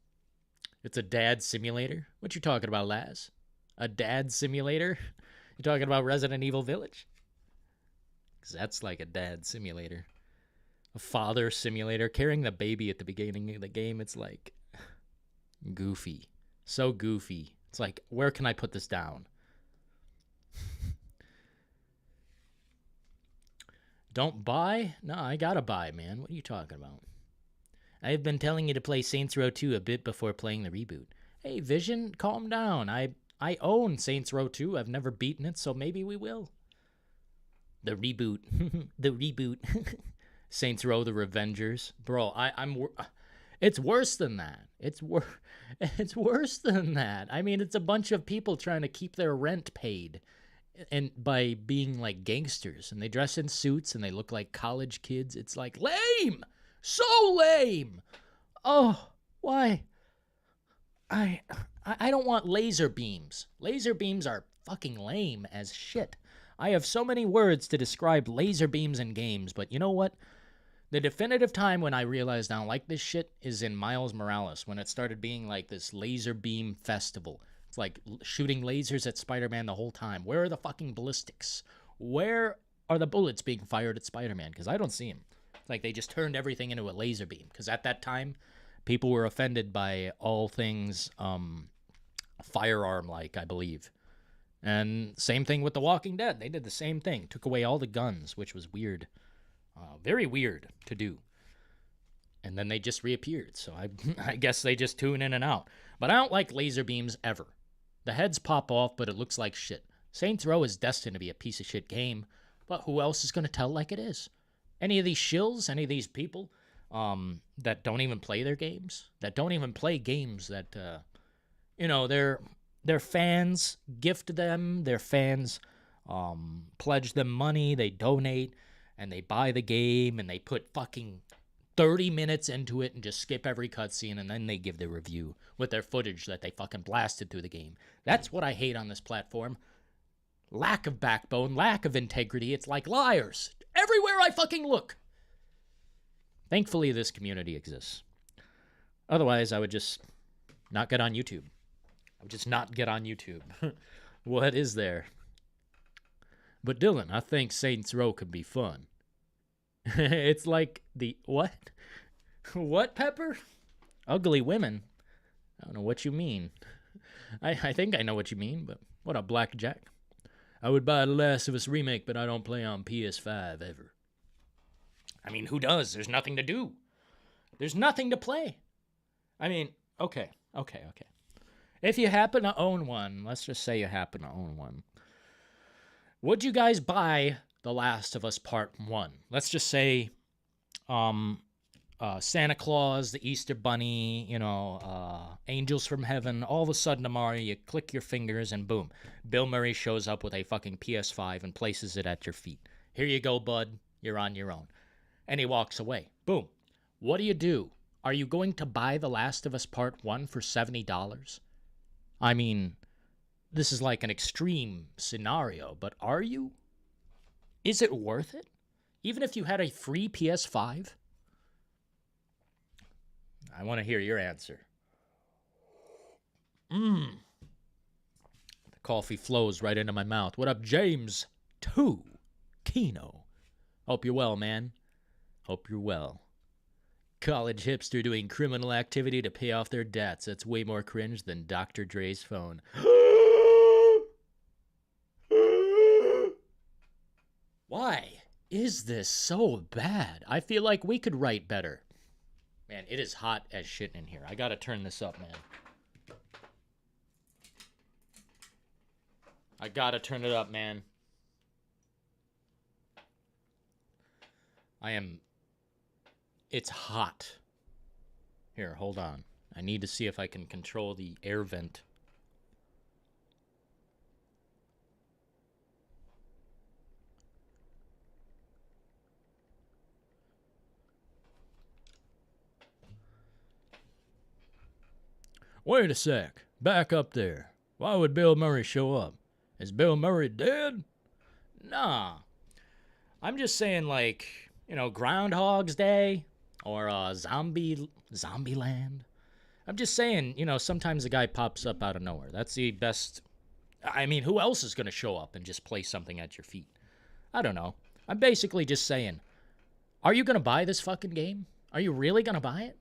Speaker 1: It's a dad simulator. What you talking about, Laz? A dad simulator? You talking about Resident Evil Village? Because that's like a dad simulator. A father simulator. Carrying the baby at the beginning of the game, it's like... goofy. So goofy. It's like, where can I put this down? Don't buy? No, I gotta buy, man. What are you talking about? I've been telling you to play Saints Row 2 a bit before playing the reboot. Hey, Vision, calm down. I own Saints Row 2. I've never beaten it, so maybe we will. The reboot. The reboot. Saints Row the Revengers. Bro, I'm... It's worse than that. It's worse than that. I mean, it's a bunch of people trying to keep their rent paid, and by being like gangsters, and they dress in suits and they look like college kids. It's like lame, so lame. Oh, why? I don't want laser beams. Laser beams are fucking lame as shit. I have so many words to describe laser beams in games, but you know what? The definitive time when I realized I don't like this shit is in Miles Morales, when it started being like this laser beam festival. It's like shooting lasers at Spider-Man the whole time. Where are the fucking ballistics? Where are the bullets being fired at Spider-Man? Because I don't see them. It's like they just turned everything into a laser beam. Because at that time, people were offended by all things firearm-like, I believe. And same thing with The Walking Dead. They did the same thing. Took away all the guns, which was weird. Very weird to do. And then they just reappeared. So I guess they just tune in and out. But I don't like laser beams ever. The heads pop off, but it looks like shit. Saints Row is destined to be a piece of shit game. But who else is going to tell like it is? Any of these shills? Any of these people that don't even play their games? That don't even play games that, their fans gift them. Their fans pledge them money. They donate. And they buy the game, and they put fucking 30 minutes into it and just skip every cutscene, and then they give their review with their footage that they fucking blasted through the game. That's what I hate on this platform. Lack of backbone, lack of integrity. It's like liars. Everywhere I fucking look. Thankfully, this community exists. Otherwise, I would just not get on YouTube. I would just not get on YouTube. What is there? But Dillon, I think Saints Row could be fun. It's like the... What? What, Pepper? Ugly women? I don't know what you mean. I think I know what you mean, but what a blackjack. I would buy The Last of Us Remake, but I don't play on PS5 ever. I mean, who does? There's nothing to do. There's nothing to play. I mean, okay. If you happen to own one, let's just say you happen to own one, would you guys buy The Last of Us Part 1? Let's just say Santa Claus, the Easter Bunny, angels from heaven. All of a sudden tomorrow you click your fingers and boom, Bill Murray shows up with a fucking PS5 and places it at your feet. Here you go, bud. You're on your own. And he walks away. Boom. What do? Are you going to buy The Last of Us Part 1 for $70? I mean... This is like an extreme scenario, but are you? Is it worth it? Even if you had a free PS5? I want to hear your answer. The coffee flows right into my mouth. What up, James? 2 Kino. Hope you're well, man. Hope you're well. College hipster doing criminal activity to pay off their debts. That's way more cringe than Dr. Dre's phone. Why is this so bad? I feel like we could write better. Man, it is hot as shit in here. I gotta turn this up, man. I gotta turn it up, man. It's hot. Here, hold on. I need to see if I can control the air vent. Wait a sec. Back up there. Why would Bill Murray show up? Is Bill Murray dead? Nah. I'm just saying, like, you know, Groundhog's Day or Zombieland. I'm just saying, you know, sometimes a guy pops up out of nowhere. That's the best. I mean, who else is going to show up and just play something at your feet? I don't know. I'm basically just saying, are you going to buy this fucking game? Are you really going to buy it?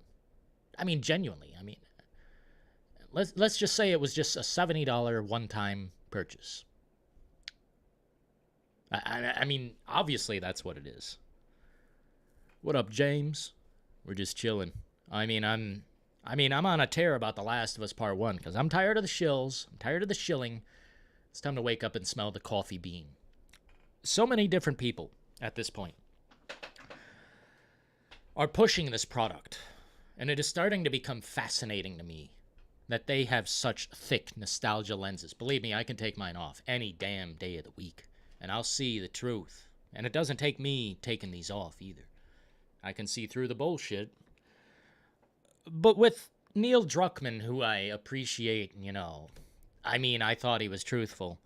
Speaker 1: I mean, genuinely. I mean, let's just say it was just a $70 one-time purchase. I mean, obviously that's what it is. What up, James? We're just chilling. I'm on a tear about The Last of Us Part 1 because I'm tired of the shills. I'm tired of the shilling. It's time to wake up and smell the coffee bean. So many different people at this point are pushing this product, and it is starting to become fascinating to me that they have such thick nostalgia lenses. Believe me, I can take mine off any damn day of the week, and I'll see the truth. And it doesn't take me taking these off either. I can see through the bullshit. But with Neil Druckmann, who I appreciate, you know, I mean, I thought he was truthful.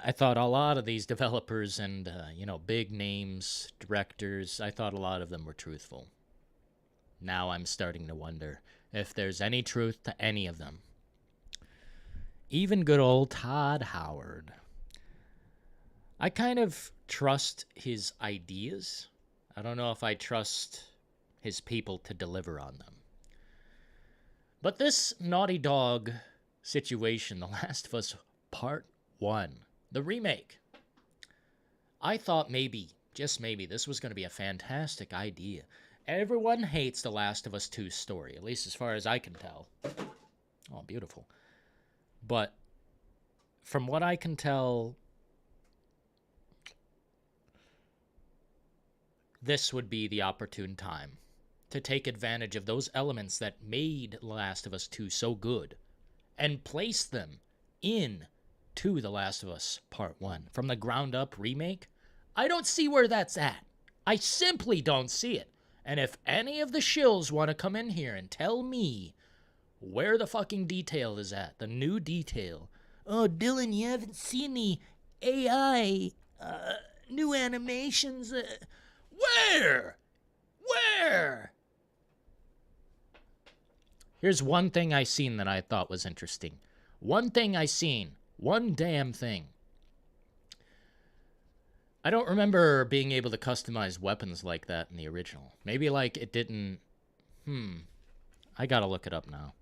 Speaker 1: I thought a lot of these developers and, you know, big names, directors, I thought a lot of them were truthful. Now I'm starting to wonder if there's any truth to any of them. Even good old Todd Howard. I kind of trust his ideas. I don't know if I trust his people to deliver on them. But this Naughty Dog situation, The Last of Us Part 1, the remake, I thought maybe, just maybe, this was going to be a fantastic idea. Everyone hates The Last of Us 2's story, at least as far as I can tell. Oh, beautiful. But from what I can tell, this would be the opportune time to take advantage of those elements that made The Last of Us 2 so good and place them into The Last of Us Part 1. From the ground up remake, I don't see where that's at. I simply don't see it. And if any of the shills want to come in here and tell me where the fucking detail is at, the new detail. Oh, Dillon, you haven't seen the AI new animations. Where? Here's one thing I seen that I thought was interesting. One thing I seen. One damn thing. I don't remember being able to customize weapons like that in the original. Maybe like it didn't... I gotta look it up now.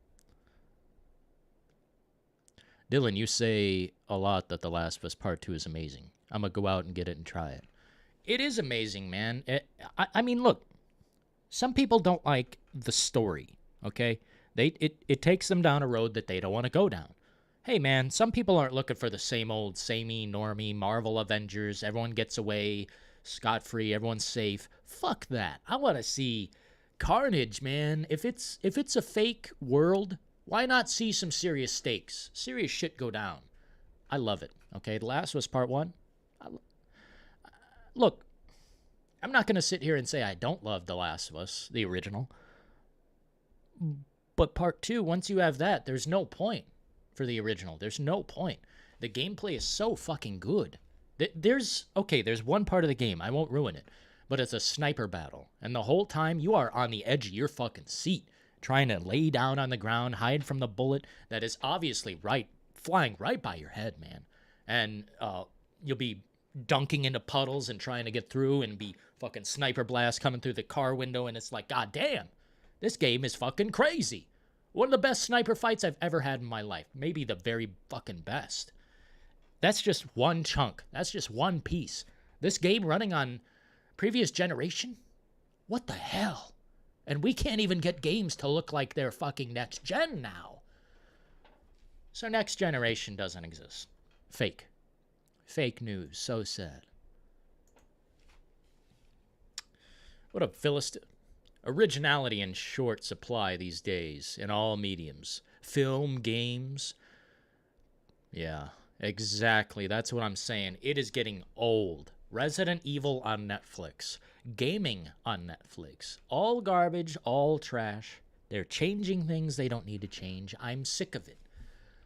Speaker 1: Dillon, you say a lot that The Last of Us Part 2 is amazing. I'm gonna go out and get it and try it. It is amazing, man. I mean, look. Some people don't like the story, okay? It takes them down a road that they don't want to go down. Hey, man, some people aren't looking for the same old, samey, normie, Marvel Avengers, everyone gets away scot-free, everyone's safe. Fuck that. I want to see carnage, man. If it's a fake world, why not see some serious stakes? Serious shit go down. I love it, okay? The Last of Us Part 1. Look, I'm not going to sit here and say I don't love The Last of Us, the original. But Part 2, once you have that, there's no point for the original. There's no point. The gameplay is so fucking good. There's one part of the game, I won't ruin it, but it's a sniper battle. And the whole time you are on the edge of your fucking seat, trying to lay down on the ground, hide from the bullet that is obviously flying right by your head, man. And you'll be dunking into puddles and trying to get through and be fucking sniper blast coming through the car window. And it's like, God damn, this game is fucking crazy. One of the best sniper fights I've ever had in my life. Maybe the very fucking best. That's just one chunk. That's just one piece. This game running on previous generation? What the hell? And we can't even get games to look like they're fucking next gen now. So next generation doesn't exist. Fake. Fake news. So sad. What a Philistine. Originality in short supply these days in all mediums. Film, games. Yeah, exactly. That's what I'm saying. It is getting old. Resident Evil on Netflix. Gaming on Netflix. All garbage, all trash. They're changing things they don't need to change. I'm sick of it.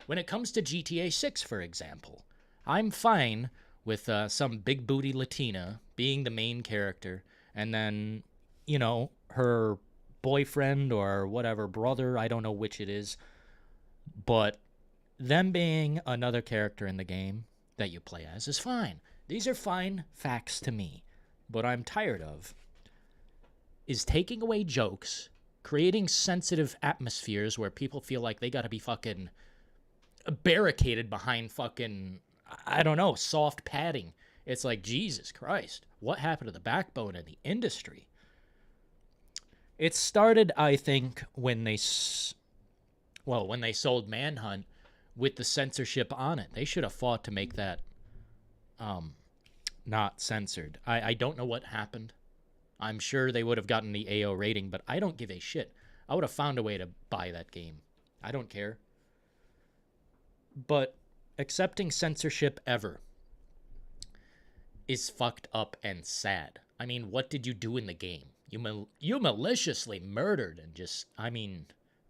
Speaker 1: When it comes to GTA 6, for example, I'm fine with some big booty Latina being the main character and then, you know, her boyfriend or whatever, brother, I don't know which it is, but them being another character in the game that you play as is fine. These are fine facts to me. What I'm tired of is taking away jokes, creating sensitive atmospheres where people feel like they gotta be fucking barricaded behind fucking, I don't know, soft padding. It's like, Jesus Christ, what happened to the backbone of the industry? It started, I think, when they sold Manhunt with the censorship on it. They should have fought to make that not censored. I don't know what happened. I'm sure they would have gotten the AO rating, but I don't give a shit. I would have found a way to buy that game. I don't care. But accepting censorship ever is fucked up and sad. I mean, what did you do in the game? You maliciously murdered and just, I mean,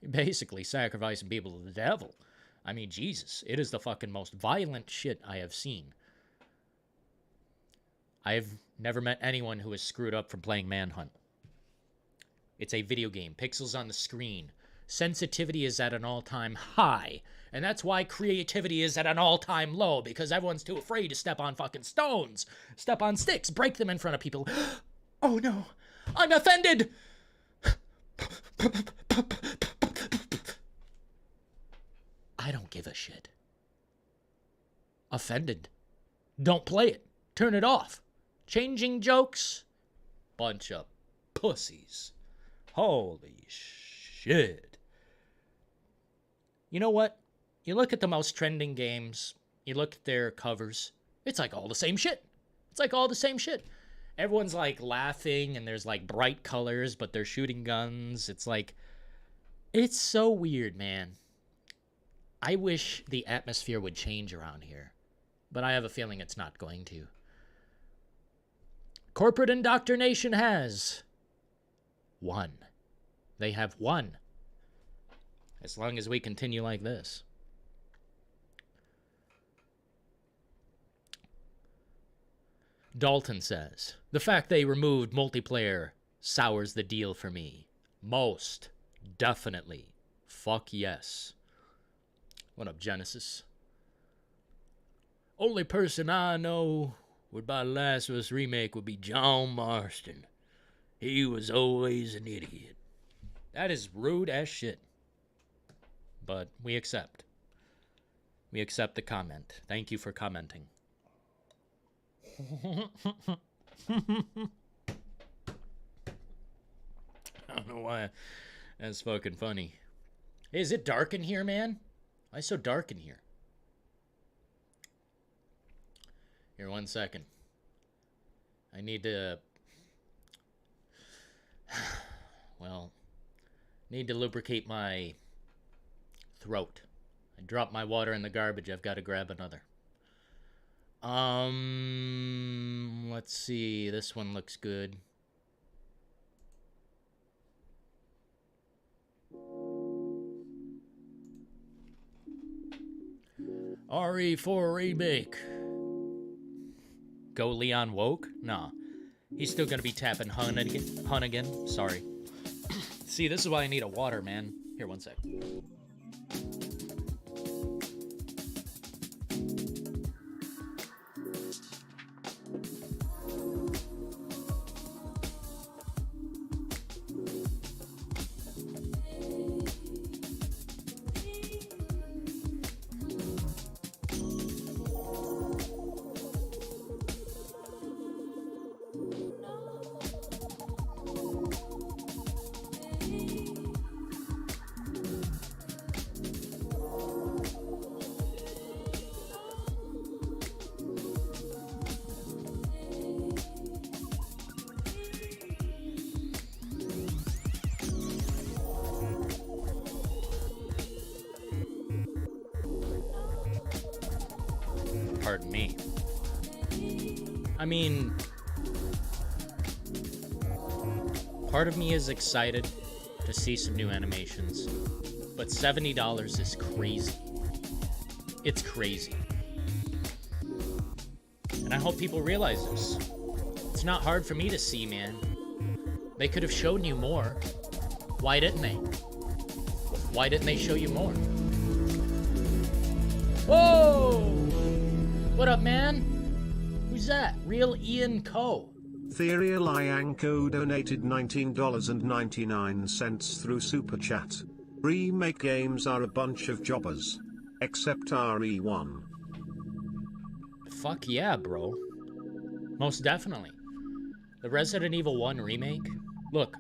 Speaker 1: basically sacrificing people to the devil. I mean, Jesus, it is the fucking most violent shit I have seen. I've never met anyone who is screwed up from playing Manhunt. It's a video game, pixels on the screen. Sensitivity is at an all-time high. And that's why creativity is at an all-time low, because everyone's too afraid to step on fucking stones, step on sticks, break them in front of people. Oh no, I'm offended! I don't give a shit. Offended. Don't play it. Turn it off. Changing jokes? Bunch of pussies. Holy shit. You know what? You look at the most trending games, you look at their covers, it's like all the same shit. It's like all the same shit. Everyone's like laughing and there's like bright colors, but they're shooting guns. It's like, it's so weird, man. I wish the atmosphere would change around here, but I have a feeling it's not going to. Corporate indoctrination has won. They have won. As long as we continue like this. Dalton says, the fact they removed multiplayer sours the deal for me. Most definitely. Fuck yes. What up, Genesis? Only person I know would buy The Last of Us Remake would be John Marston. He was always an idiot. That is rude as shit. But we accept. We accept the comment. Thank you for commenting. I don't know why. That's fucking funny. Hey, is it dark in here, man? Why is it so dark in here? Here, 1 second. I need to... Well, need to lubricate my throat. I dropped my water in the garbage. I've got to grab another. Let's see. This one looks good. RE4 Remake. Go Leon Woke? Nah. He's still gonna be tapping Hun again. Sorry. See, this is why I need a water, man. Here, one sec. Pardon me. I mean, part of me is excited to see some new animations, but $70 is crazy. It's crazy. And I hope people realize this. It's not hard for me to see, man. They could have shown you more. Why didn't they? Why didn't they show you more? Whoa! What up, man? Who's that? Real Ian Co.
Speaker 2: Therial Ianco donated $19.99 through Super Chat. Remake games are a bunch of jobbers. Except RE1.
Speaker 1: Fuck yeah, bro. Most definitely. The Resident Evil 1 remake? Look,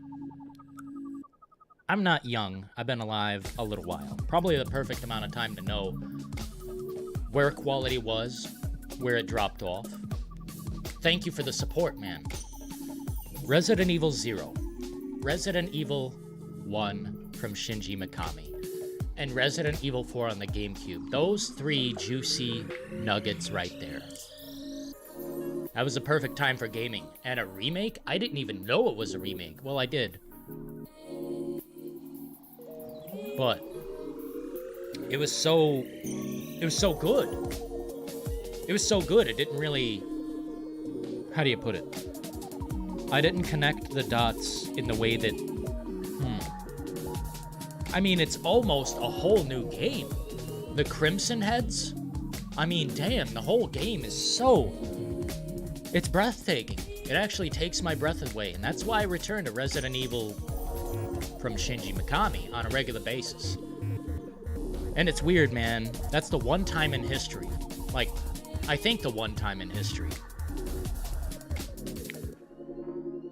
Speaker 1: I'm not young. I've been alive a little while. Probably the perfect amount of time to know where quality was, where it dropped off. Thank you for the support, man. Resident Evil 0, Resident Evil 1 from Shinji Mikami, and Resident Evil 4 on the GameCube. Those three juicy nuggets right there. That was the perfect time for gaming. And a remake? I didn't even know it was a remake. Well, I did. But it was so good. It was so good, it didn't really... How do you put it? I didn't connect the dots in the way that... I mean, it's almost a whole new game. The Crimson Heads? I mean, damn, the whole game is so... It's breathtaking. It actually takes my breath away, and that's why I return to Resident Evil from Shinji Mikami on a regular basis. And it's weird, man. That's the one time in history. Like, I think the one time in history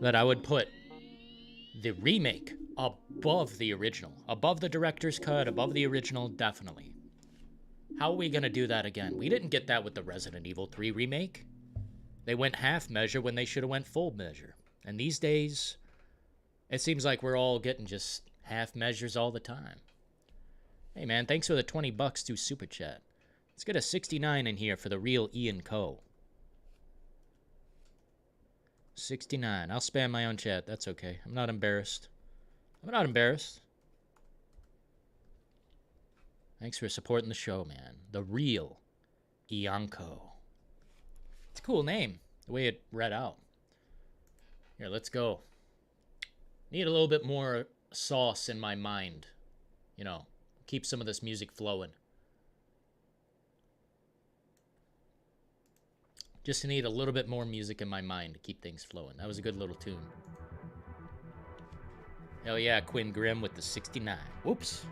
Speaker 1: that I would put the remake above the original. Above the director's cut, above the original, definitely. How are we gonna do that again? We didn't get that with the Resident Evil 3 remake. They went half measure when they should have went full measure. And these days, it seems like we're all getting just half measures all the time. Hey man, thanks for the 20 bucks to Super Chat. Let's get a 69 in here for the real Ian Co. 69. I'll spam my own chat. That's okay. I'm not embarrassed. I'm not embarrassed. Thanks for supporting the show, man. The real Ian Co. It's a cool name, the way it read out. Here, let's go. Need a little bit more sauce in my mind. You know, keep some of this music flowing. Just need a little bit more music in my mind to keep things flowing. That was a good little tune. Hell yeah, Quinn Grimm with the 69. Whoops.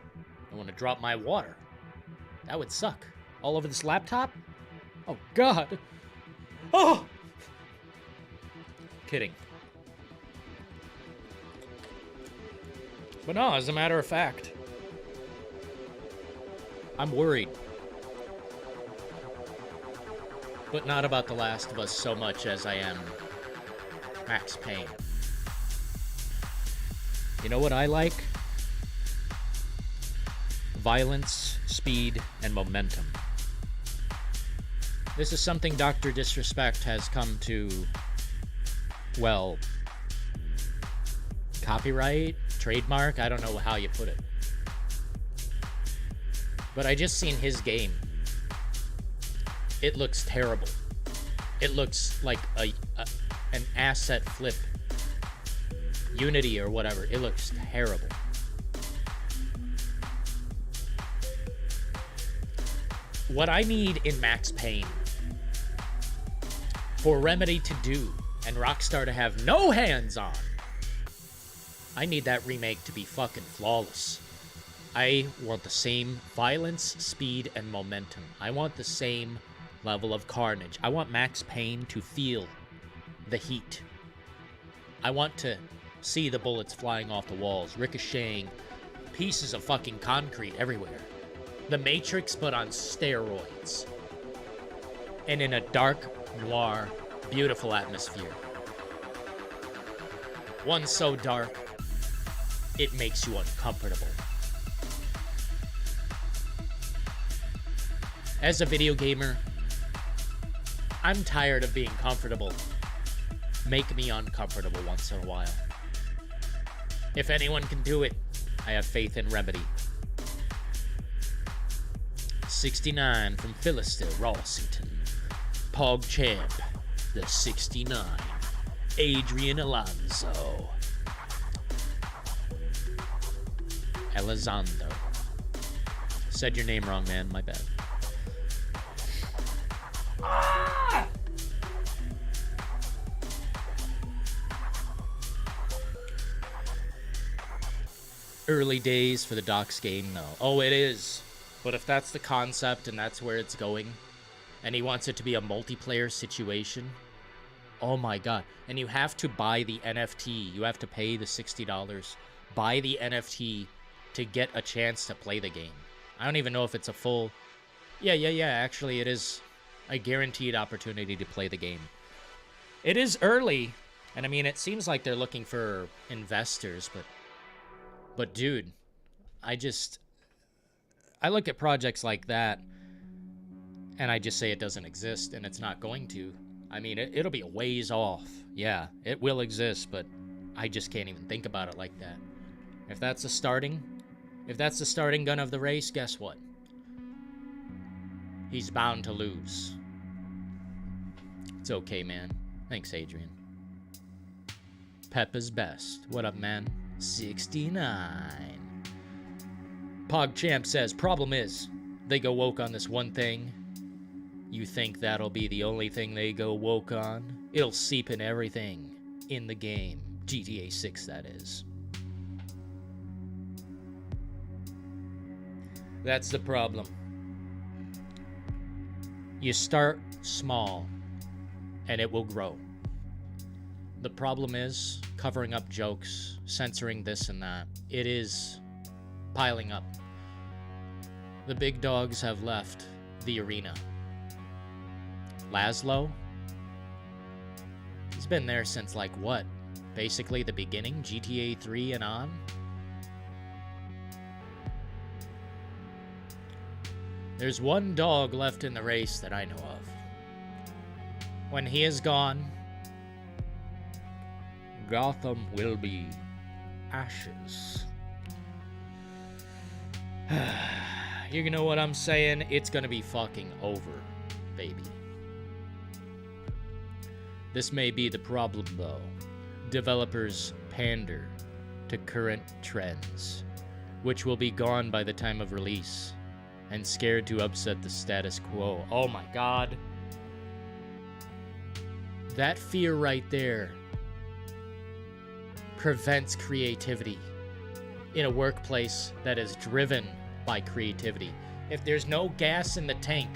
Speaker 1: I want to drop my water. That would suck. All over this laptop? Oh, God. Oh! Kidding. But no, as a matter of fact, I'm worried. But not about The Last of Us so much as I am Max Payne. You know what I like? Violence, speed, and momentum. This is something Dr. Disrespect has come to, well, copyright, trademark, I don't know how you put it. But I just seen his game. It looks terrible. It looks like an asset flip Unity or whatever. It looks terrible. What I need in Max Payne for Remedy to do and Rockstar to have no hands on, I need that remake to be fucking flawless. I want the same violence, speed, and momentum. I want the same level of carnage. I want Max Payne to feel the heat. I want to see the bullets flying off the walls, ricocheting pieces of fucking concrete everywhere. The Matrix, but on steroids. And in a dark, noir, beautiful atmosphere. One so dark, it makes you uncomfortable. As a video gamer, I'm tired of being comfortable. Make me uncomfortable once in a while. If anyone can do it, I have faith in Remedy. 69 from Philister Rossington. Pog Champ, the 69. Adrian Alonso. Elizondo. Said your name wrong, man. My bad. Ah! Early days for the Docs game, though. Oh, it is. But if that's the concept and that's where it's going, and he wants it to be a multiplayer situation, oh my god. And you have to buy the NFT. You have to pay the $60, buy the NFT to get a chance to play the game. I don't even know if it's a full... Yeah, actually it is a guaranteed opportunity to play the game. It is early, and I mean, it seems like they're looking for investors, but dude, I look at projects like that, and I just say it doesn't exist, and it's not going to. I mean, it'll be a ways off. Yeah, it will exist, but I just can't even think about it like that. If that's the starting gun of the race, guess what? He's bound to lose. It's okay, man. Thanks, Adrian. Pep is best. What up, man? 69. PogChamp says, problem is, they go woke on this one thing. You think that'll be the only thing they go woke on? It'll seep in everything in the game. GTA 6, that is. That's the problem. You start small, and it will grow. The problem is covering up jokes, censoring this and that. It is piling up. The big dogs have left the arena. Laszlo? He's been there since, like, what? Basically the beginning? GTA 3 and on? There's one dog left in the race that I know of. When he is gone, Gotham will be ashes. You know what I'm saying? It's gonna be fucking over, baby. This may be the problem, though. Developers pander to current trends, which will be gone by the time of release, and scared to upset the status quo. Oh my god. That fear right there prevents creativity in a workplace that is driven by creativity. If there's no gas in the tank,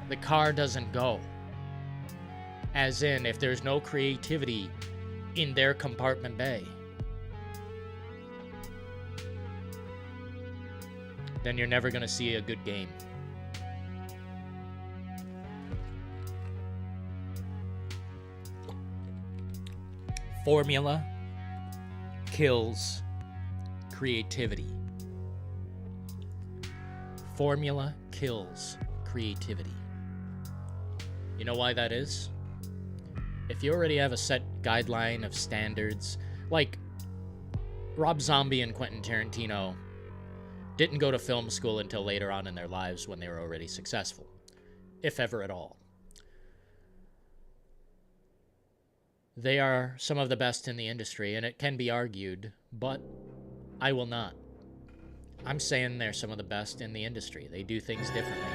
Speaker 1: the car doesn't go. As in, if there's no creativity in their compartment bay, then you're never gonna see a good game. Formula kills creativity. Formula kills creativity. You know why that is? If you already have a set guideline of standards, like Rob Zombie and Quentin Tarantino didn't go to film school until later on in their lives when they were already successful, if ever at all. They are some of the best in the industry, and it can be argued, but I will not. I'm saying they're some of the best in the industry. They do things differently.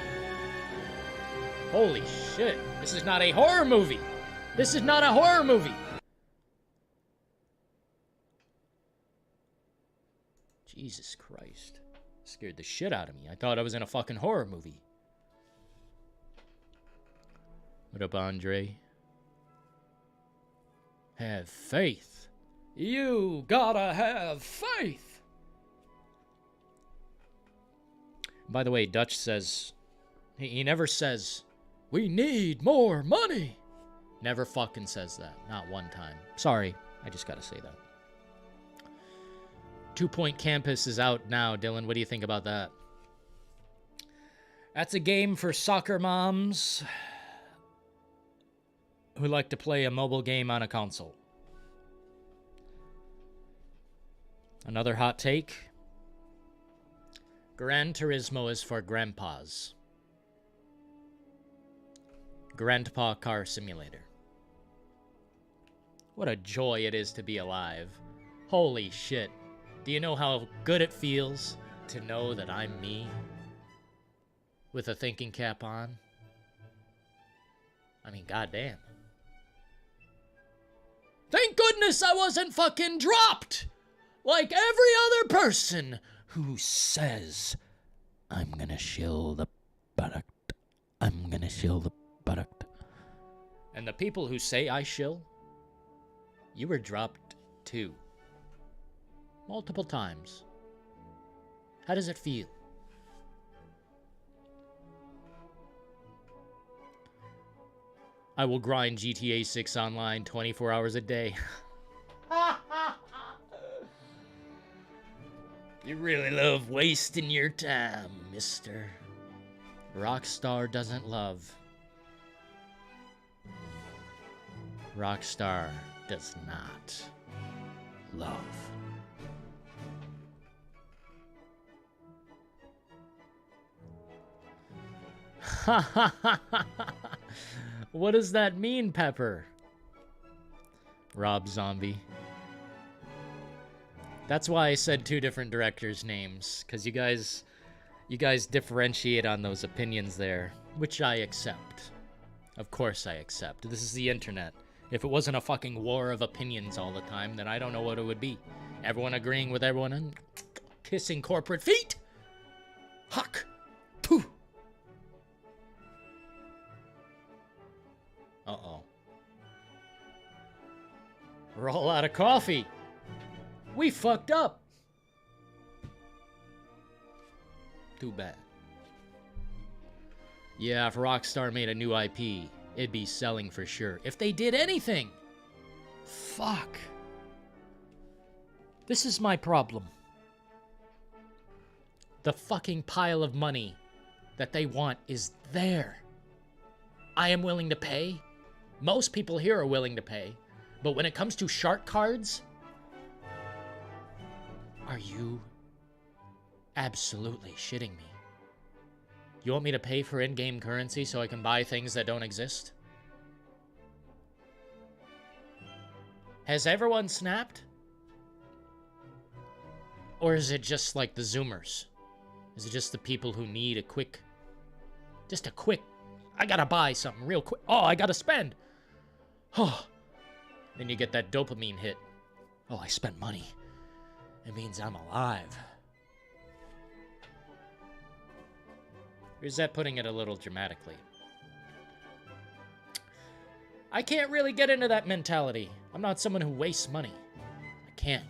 Speaker 1: Holy shit. This is not a horror movie. This is not a horror movie. Jesus Christ. Scared the shit out of me. I thought I was in a fucking horror movie. What up, Andre? Have faith. You gotta have faith. By the way, Dutch says, he never says, we need more money. Never fucking says that. Not one time. Sorry, I just gotta say that. 2 Point Campus is out now, Dylan. What do you think about that? That's a game for soccer moms who like to play a mobile game on a console. Another hot take. Gran Turismo is for grandpas. Grandpa Car Simulator. What a joy it is to be alive. Holy shit. Do you know how good it feels to know that I'm me? With a thinking cap on? I mean, goddamn. Thank goodness I wasn't fucking dropped! Like every other person who says, I'm gonna shill the product. I'm gonna shill the product. And the people who say I shill, you were dropped too. Multiple times. How does it feel? I will grind GTA 6 online 24 hours a day. You really love wasting your time, mister. Rockstar doesn't love. Rockstar does not love. What does that mean, Pepper? Rob Zombie. That's why I said two different directors' names, because you guys differentiate on those opinions there, which I accept. Of course I accept. This is the internet. If it wasn't a fucking war of opinions all the time, then I don't know what it would be. Everyone agreeing with everyone and kissing corporate feet? Huck! Pooh! Uh-oh. We're all out of coffee. We fucked up. Too bad. Yeah, if Rockstar made a new IP, it'd be selling for sure. If they did anything. Fuck. This is my problem. The fucking pile of money that they want is there. I am willing to pay. Most people here are willing to pay. But when it comes to shark cards, are you absolutely shitting me? You want me to pay for in-game currency so I can buy things that don't exist? Has everyone snapped? Or is it just like the Zoomers? Is it just the people who need a quick... Just a quick... I gotta buy something real quick. Oh, I gotta spend. Oh. Then you get that dopamine hit. Oh, I spent money. It means I'm alive. Or is that putting it a little dramatically? I can't really get into that mentality. I'm not someone who wastes money. I can't.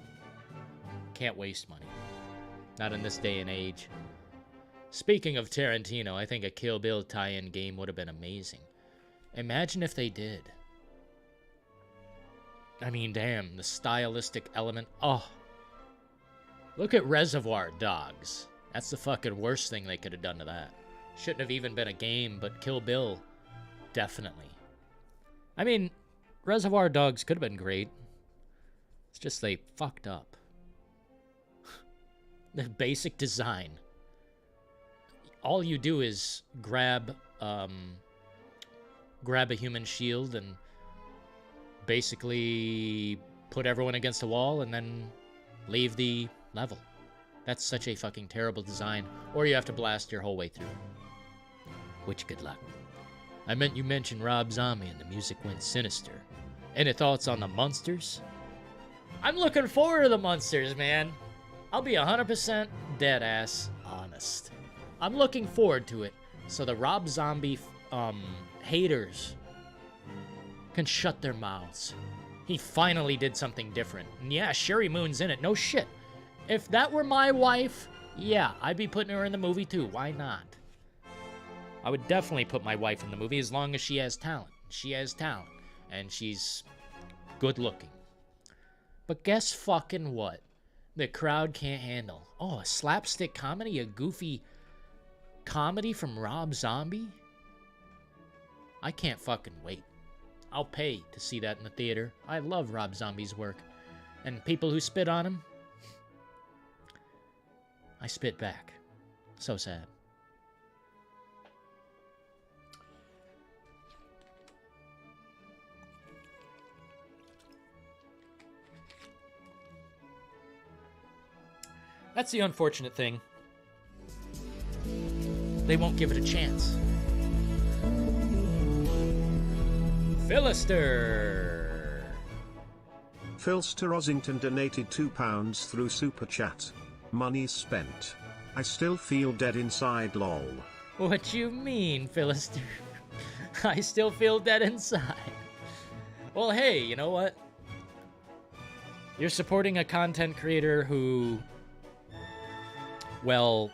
Speaker 1: Can't waste money. Not in this day and age. Speaking of Tarantino, I think a Kill Bill tie-in game would have been amazing. Imagine if they did. I mean, damn, the stylistic element. Oh. Look at Reservoir Dogs. That's the fucking worst thing they could have done to that. Shouldn't have even been a game, but Kill Bill, definitely. I mean, Reservoir Dogs could have been great. It's just they fucked up. The basic design. All you do is grab a human shield and basically put everyone against a wall and then leave the level. That's such a fucking terrible design. Or you have to blast your whole way through. Which, good luck. I meant you mentioned Rob Zombie and the music went sinister. Any thoughts on the monsters? I'm looking forward to the monsters, man. I'll be 100% dead ass honest. I'm looking forward to it. So the Rob Zombie haters can shut their mouths. He finally did something different. And yeah, Sherry Moon's in it. No shit. If that were my wife, yeah, I'd be putting her in the movie too. Why not? I would definitely put my wife in the movie as long as she has talent. She has talent. And she's good looking. But guess fucking what? The crowd can't handle. Oh, a slapstick comedy? A goofy comedy from Rob Zombie? I can't fucking wait. I'll pay to see that in the theater. I love Rob Zombie's work. And people who spit on him, I spit back. So sad. That's the unfortunate thing. They won't give it a chance. Philister.
Speaker 2: Philster Ossington donated £2 through Super Chat. Money spent. I still feel dead inside, lol.
Speaker 1: What you mean, Philister? I still feel dead inside. Well, hey, you know what? You're supporting a content creator who... Well,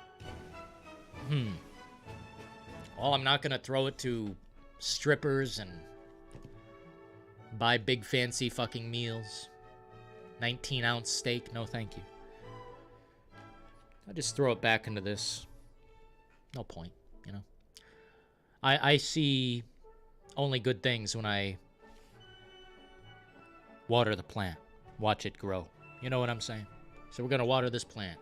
Speaker 1: I'm not gonna throw it to strippers and buy big fancy fucking meals. 19-ounce steak, no thank you. I'll just throw it back into this. No point, you know. I see only good things when I water the plant, watch it grow. You know what I'm saying? So we're gonna water this plant.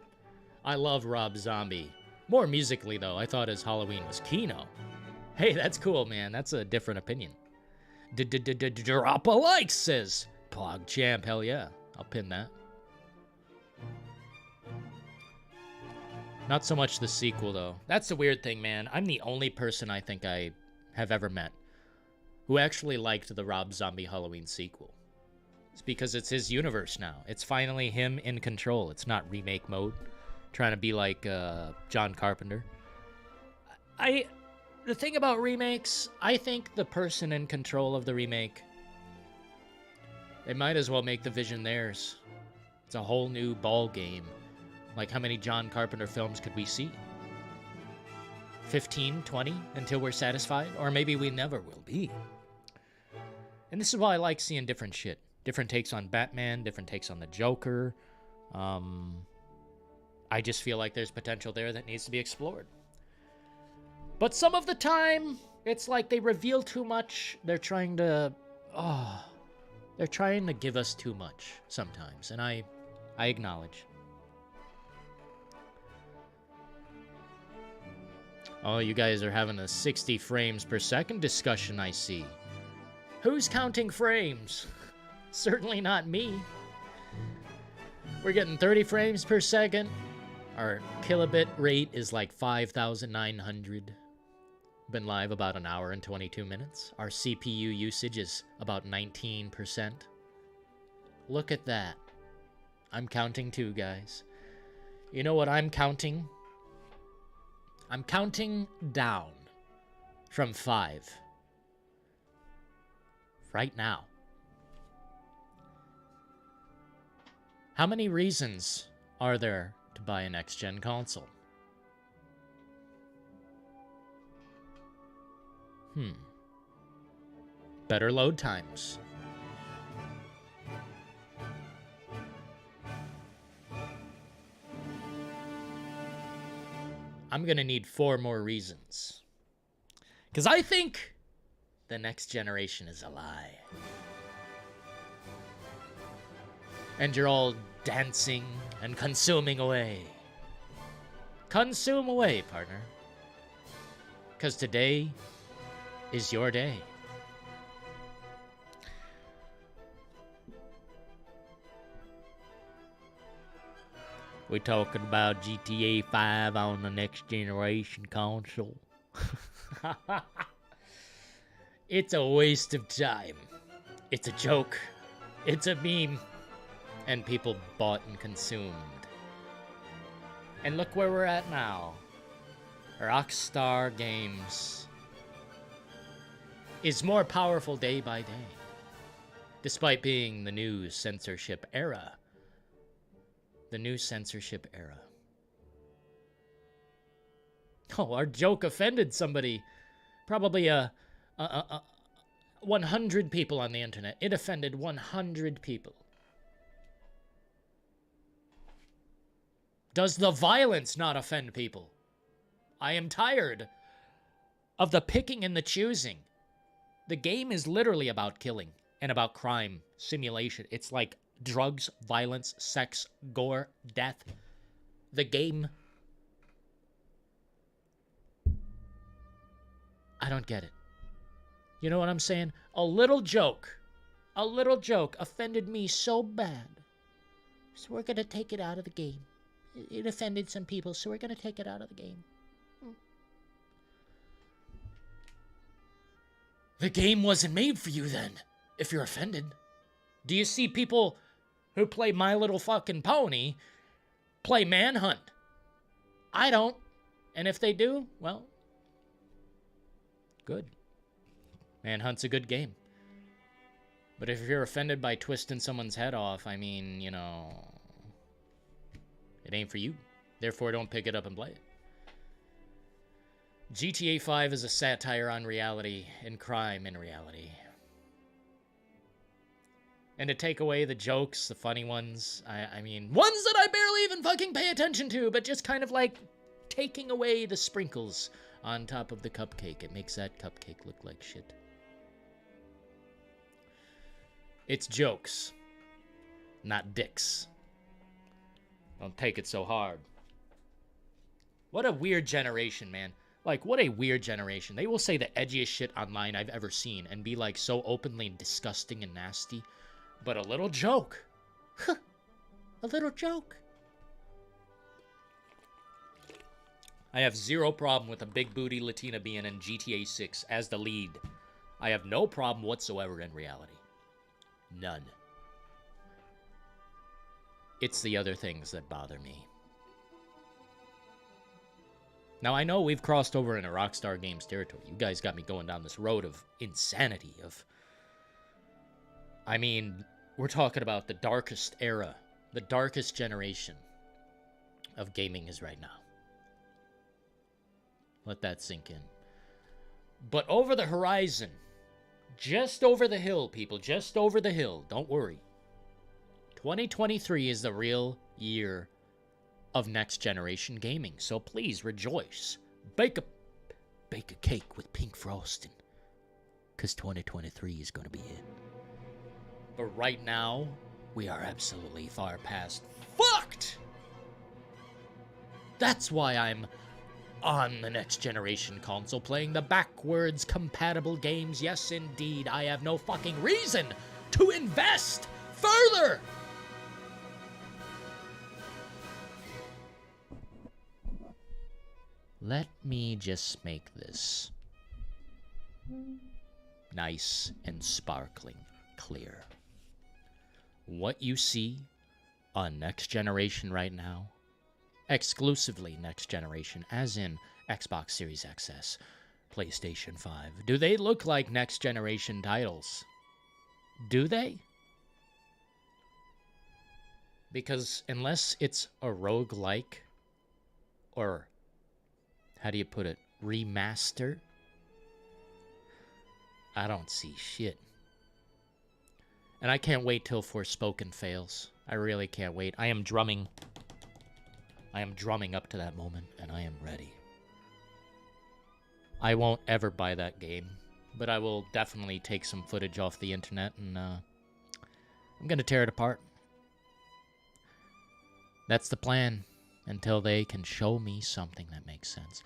Speaker 1: I love Rob Zombie. More musically, though. I thought his Halloween was Kino. Hey, that's cool, man. That's a different opinion. Drop a like, says PogChamp. Hell yeah. I'll pin that. Not so much the sequel, though. That's the weird thing, man. I'm the only person I think I have ever met who actually liked the Rob Zombie Halloween sequel. It's because it's his universe now. It's finally him in control. It's not remake mode. Trying to be like John Carpenter. The thing about remakes, I think the person in control of the remake, they might as well make the vision theirs. It's a whole new ball game. Like, how many John Carpenter films could we see? 15, 20 until we're satisfied? Or maybe we never will be. And this is why I like seeing different shit. Different takes on Batman, different takes on the Joker. I just feel like there's potential there that needs to be explored. But some of the time, it's like they reveal too much. They're trying to give us too much sometimes, and I acknowledge. Oh, you guys are having a 60 frames per second discussion, I see. Who's counting frames? Certainly not me. We're getting 30 frames per second. Our kilobit rate is like 5,900. Been live about an hour and 22 minutes. Our CPU usage is about 19%. Look at that. I'm counting too, guys. You know what I'm counting? I'm counting down from 5. Right now. How many reasons are there to buy a next-gen console? Better load times. I'm gonna need 4 more reasons. Because I think the next generation is a lie. And you're all dancing and consuming away. Consume away, partner. Because today is your day. We talking about GTA 5 on the next generation console. It's a waste of time. It's a joke. It's a meme. And people bought and consumed. And look where we're at now. Rockstar Games is more powerful day by day, despite being the new censorship era. The new censorship era. Oh, our joke offended somebody. Probably 100 people on the internet. It offended 100 people. Does the violence not offend people? I am tired of the picking and the choosing. The game is literally about killing and about crime, simulation. It's like drugs, violence, sex, gore, death. The game. I don't get it. You know what I'm saying? A little joke offended me so bad. So we're going to take it out of the game. It offended some people, so we're going to take it out of the game. The game wasn't made for you then, if you're offended. Do you see people who play My Little Fucking Pony play Manhunt? I don't. And if they do, well, good. Manhunt's a good game. But if you're offended by twisting someone's head off, I mean, you know, it ain't for you. Therefore, don't pick it up and play it. GTA 5 is a satire on reality and crime in reality. And to take away the jokes, the funny ones, I mean, ones that I barely even fucking pay attention to, but just kind of like taking away the sprinkles on top of the cupcake. It makes that cupcake look like shit. It's jokes, not dicks. Don't take it so hard. What a weird generation, man. Like, what a weird generation. They will say the edgiest shit online I've ever seen and be, like, so openly disgusting and nasty. But a little joke. Huh. A little joke. I have zero problem with a big booty Latina being in GTA 6 as the lead. I have no problem whatsoever in reality. None. It's the other things that bother me. Now, I know we've crossed over into Rockstar Games territory. You guys got me going down this road of insanity, I mean, we're talking about the darkest era, the darkest generation of gaming is right now. Let that sink in. But over the horizon, just over the hill, people, just over the hill, don't worry. 2023 is the real year of next generation gaming, so please rejoice. Bake a cake with pink frosting, because 2023 is going to be it. But right now, we are absolutely far past fucked! That's why I'm on the next generation console playing the backwards compatible games. Yes, indeed, I have no fucking reason to invest further! Let me just make this nice and sparkling clear. What you see on Next Generation right now, exclusively Next Generation, as in Xbox Series XS, PlayStation 5, do they look like Next Generation titles? Do they? Because unless it's a roguelike, or how do you put it, remaster, I don't see shit. And I can't wait till Forspoken fails. I really can't wait. I am drumming up to that moment, and I am ready. I won't ever buy that game, but I will definitely take some footage off the internet, and I'm going to tear it apart. That's the plan, until they can show me something that makes sense.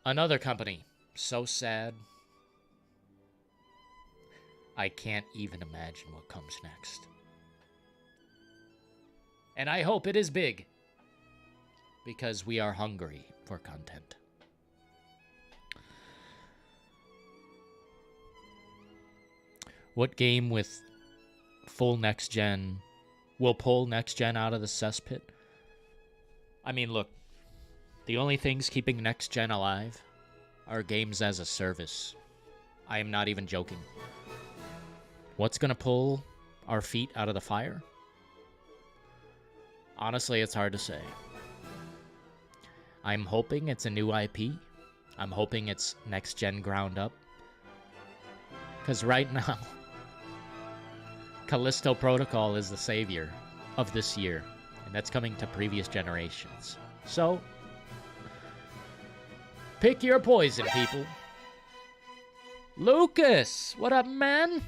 Speaker 1: Another company, so sad. I can't even imagine what comes next. And I hope it is big. Because we are hungry for content. What game with full next gen will pull next gen out of the cesspit? I mean, look, the only things keeping next gen alive are games as a service. I am not even joking. What's gonna pull our feet out of the fire? Honestly, it's hard to say. I'm hoping it's a new IP. I'm hoping it's next gen ground up. Because right now, Callisto Protocol is the savior of this year. And that's coming to previous generations. So, pick your poison, people. Lucas, what up, man?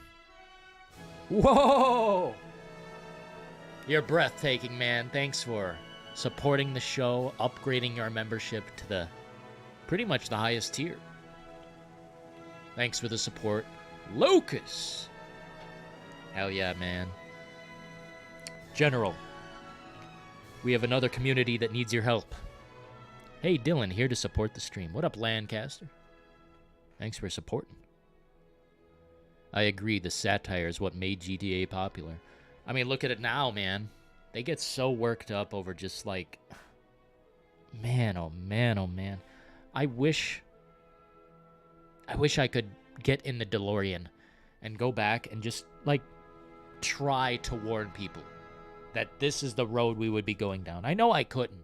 Speaker 1: Whoa! You're breathtaking, man. Thanks for supporting the show, upgrading your membership to the pretty much the highest tier. Thanks for the support, Lucas. Hell yeah, man. General, we have another community that needs your help. Hey, Dillon, here to support the stream. What up, Lancaster? Thanks for supporting. I agree, the satire is what made GTA popular. I mean, look at it now, man. They get so worked up over just like... Man, oh man, oh man. I wish I could get in the DeLorean and go back and just, like, try to warn people that this is the road we would be going down. I know I couldn't.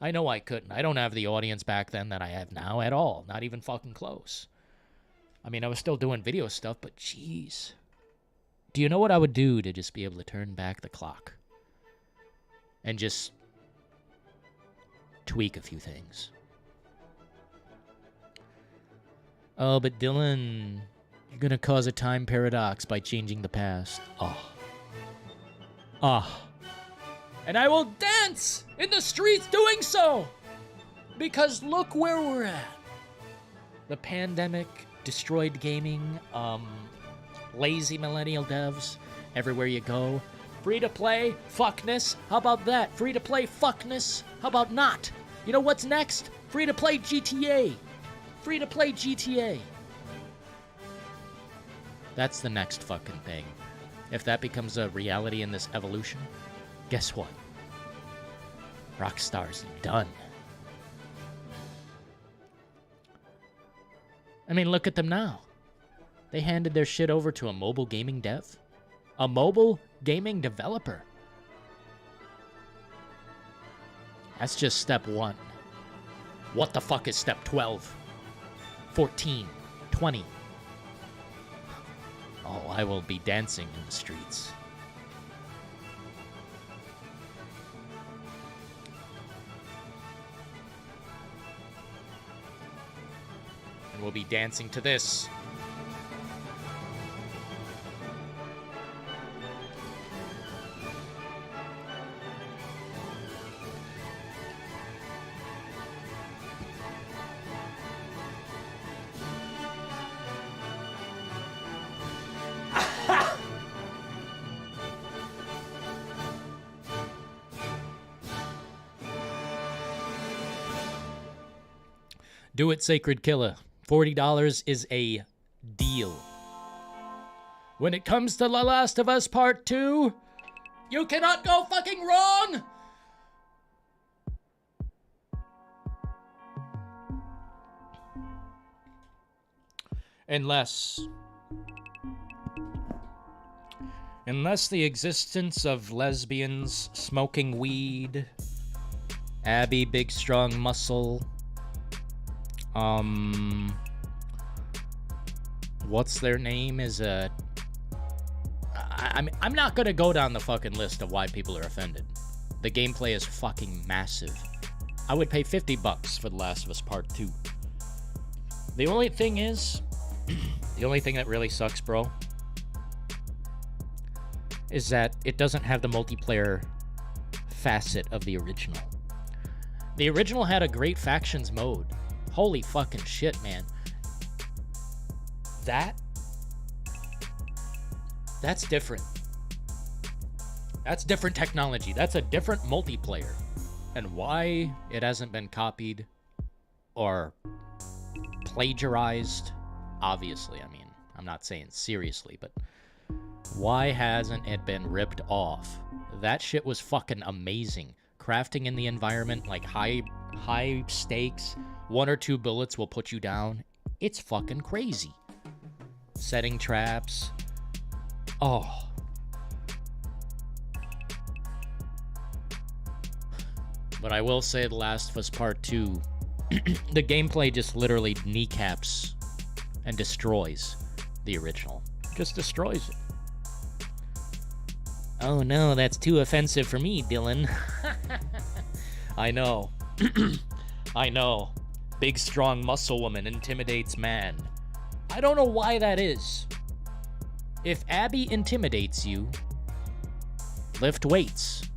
Speaker 1: I don't have the audience back then that I have now at all. Not even fucking close. I mean, I was still doing video stuff, but jeez. Do you know what I would do to just be able to turn back the clock? And just tweak a few things. Oh, but Dillon, you're gonna cause a time paradox by changing the past. And I will dance in the streets doing so! Because look where we're at. The pandemic destroyed gaming, lazy millennial devs, everywhere you go. Free-to-play, fuckness, how about that? Free-to-play, fuckness, how about not? You know what's next? Free-to-play GTA. Free-to-play GTA. That's the next fucking thing. If that becomes a reality in this evolution, guess what? Rockstar's done. I mean, look at them now. They handed their shit over to a mobile gaming dev. A mobile gaming developer. That's just step 1. What the fuck is step 12? 14, 20. Oh, I will be dancing in the streets. And we'll be dancing to this. Do it, Sacred Killer. $40 is a deal. When it comes to The Last of Us Part 2, you cannot go fucking wrong! Unless the existence of lesbians smoking weed, Abby big strong muscle, what's their name is I'm not gonna go down the fucking list of why people are offended. The gameplay is fucking massive. I would pay $50 for The Last of Us Part 2. The only thing is, the only thing that really sucks, bro, is that it doesn't have the multiplayer facet of the original. The original had a great factions mode. Holy fucking shit, man. That's different. That's different technology. That's a different multiplayer. And why it hasn't been copied or plagiarized, obviously, I mean, I'm not saying seriously, but why hasn't it been ripped off? That shit was fucking amazing. Crafting in the environment, like high stakes, 1 or 2 bullets will put you down. It's fucking crazy. Setting traps. Oh. But I will say The Last of Us Part 2, the gameplay just literally kneecaps and destroys the original. Just destroys it. Oh no, that's too offensive for me, Dillon. I know. I know. Big, strong muscle woman intimidates man. I don't know why that is. If Abby intimidates you, lift weights.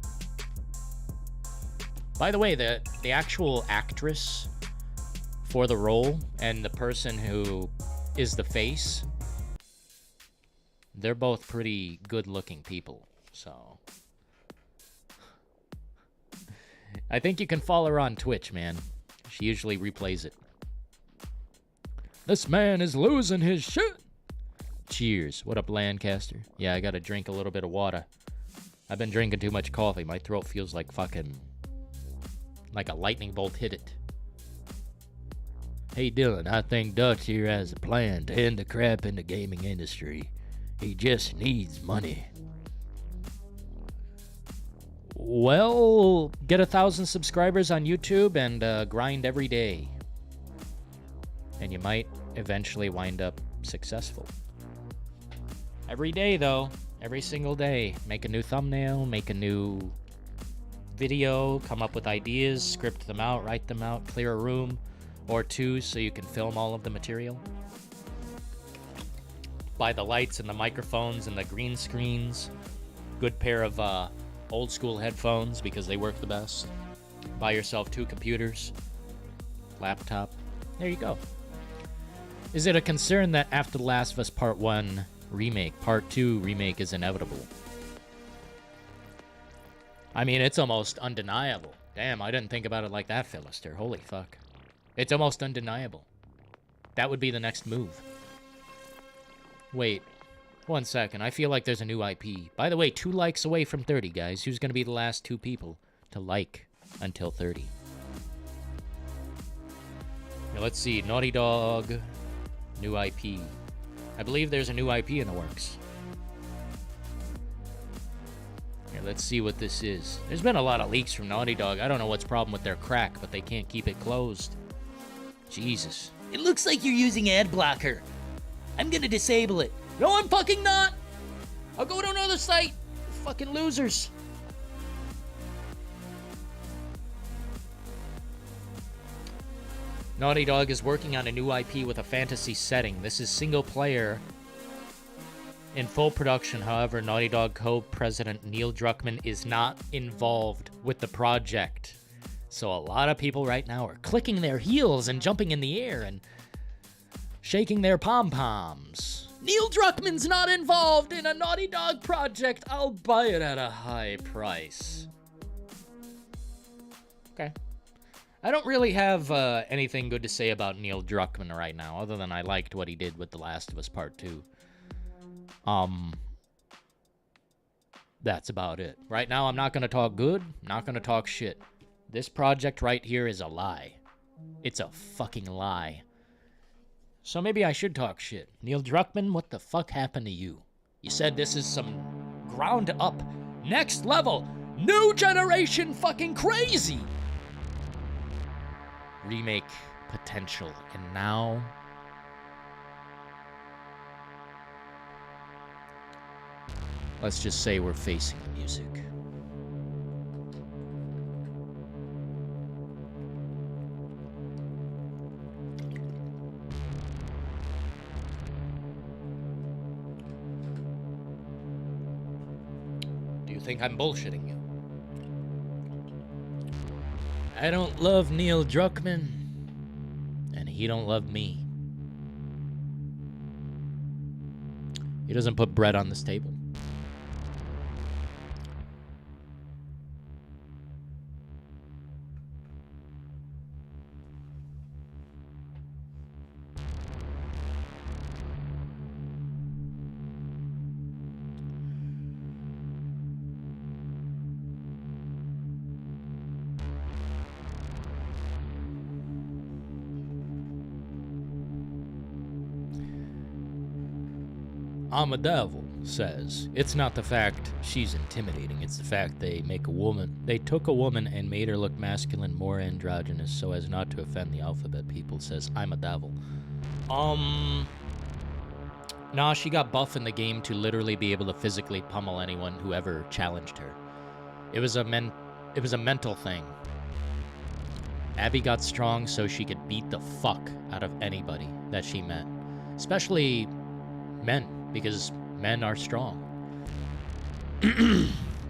Speaker 1: By the way, the actual actress for the role and the person who is the face, they're both pretty good-looking people, so... I think you can follow her on Twitch, man. She usually replays it. This man is losing his shit! Cheers. What up, Lancaster? Yeah, I gotta drink a little bit of water. I've been drinking too much coffee. My throat feels like fucking... like a lightning bolt hit it. Hey, Dillon, I think Dutch here has a plan to end the crap in the gaming industry. He just needs money. Well, get 1,000 subscribers on YouTube and grind every day. And you might eventually wind up successful. Every day, though. Every single day. Make a new thumbnail, make a new video, come up with ideas, script them out, write them out, clear a room or 2 so you can film all of the material. Buy the lights and the microphones and the green screens. Good pair of old school headphones because they work the best. Buy yourself 2 computers, laptop. There you go. Is it a concern that after The Last of Us Part 1 remake, Part 2 remake is inevitable? I mean, it's almost undeniable. Damn, I didn't think about it like that, Philister. Holy fuck. It's almost undeniable. That would be the next move. Wait. 1 second. I feel like there's a new IP. By the way, 2 likes away from 30, guys. Who's going to be the last 2 people to like until 30? Now, let's see. Naughty Dog. New IP. I believe there's a new IP in the works. Here, let's see what this is. There's been a lot of leaks from Naughty Dog. I don't know what's the problem with their crack, but they can't keep it closed. Jesus. It looks like you're using ad blocker. I'm gonna disable it. No, I'm fucking not! I'll go to another site. Fucking losers. Naughty Dog is working on a new IP with a fantasy setting. This is single player in full production. However, Naughty Dog co-president Neil Druckmann is not involved with the project. So a lot of people right now are clicking their heels and jumping in the air and shaking their pom-poms. Neil Druckmann's not involved in a Naughty Dog project. I'll buy it at a high price. Okay. I don't really have anything good to say about Neil Druckmann right now, other than I liked what he did with The Last of Us Part 2. That's about it. Right now, I'm not going to talk good, not going to talk shit. This project right here is a lie. It's a fucking lie. So maybe I should talk shit. Neil Druckmann, what the fuck happened to you? You said this is some ground up, next level, new generation fucking crazy remake potential, and now let's just say we're facing the music. Do you think I'm bullshitting you? I don't love Neil Druckmann, and he don't love me. He doesn't put bread on this table. I'm a devil says, it's not the fact she's intimidating, it's the fact they took a woman and made her look masculine, more androgynous, so as not to offend the alphabet people, says, I'm a devil. Nah, she got buff in the game to literally be able to physically pummel anyone who ever challenged her. It was a mental thing. Abby got strong so she could beat the fuck out of anybody that she met. Especially men, because men are strong.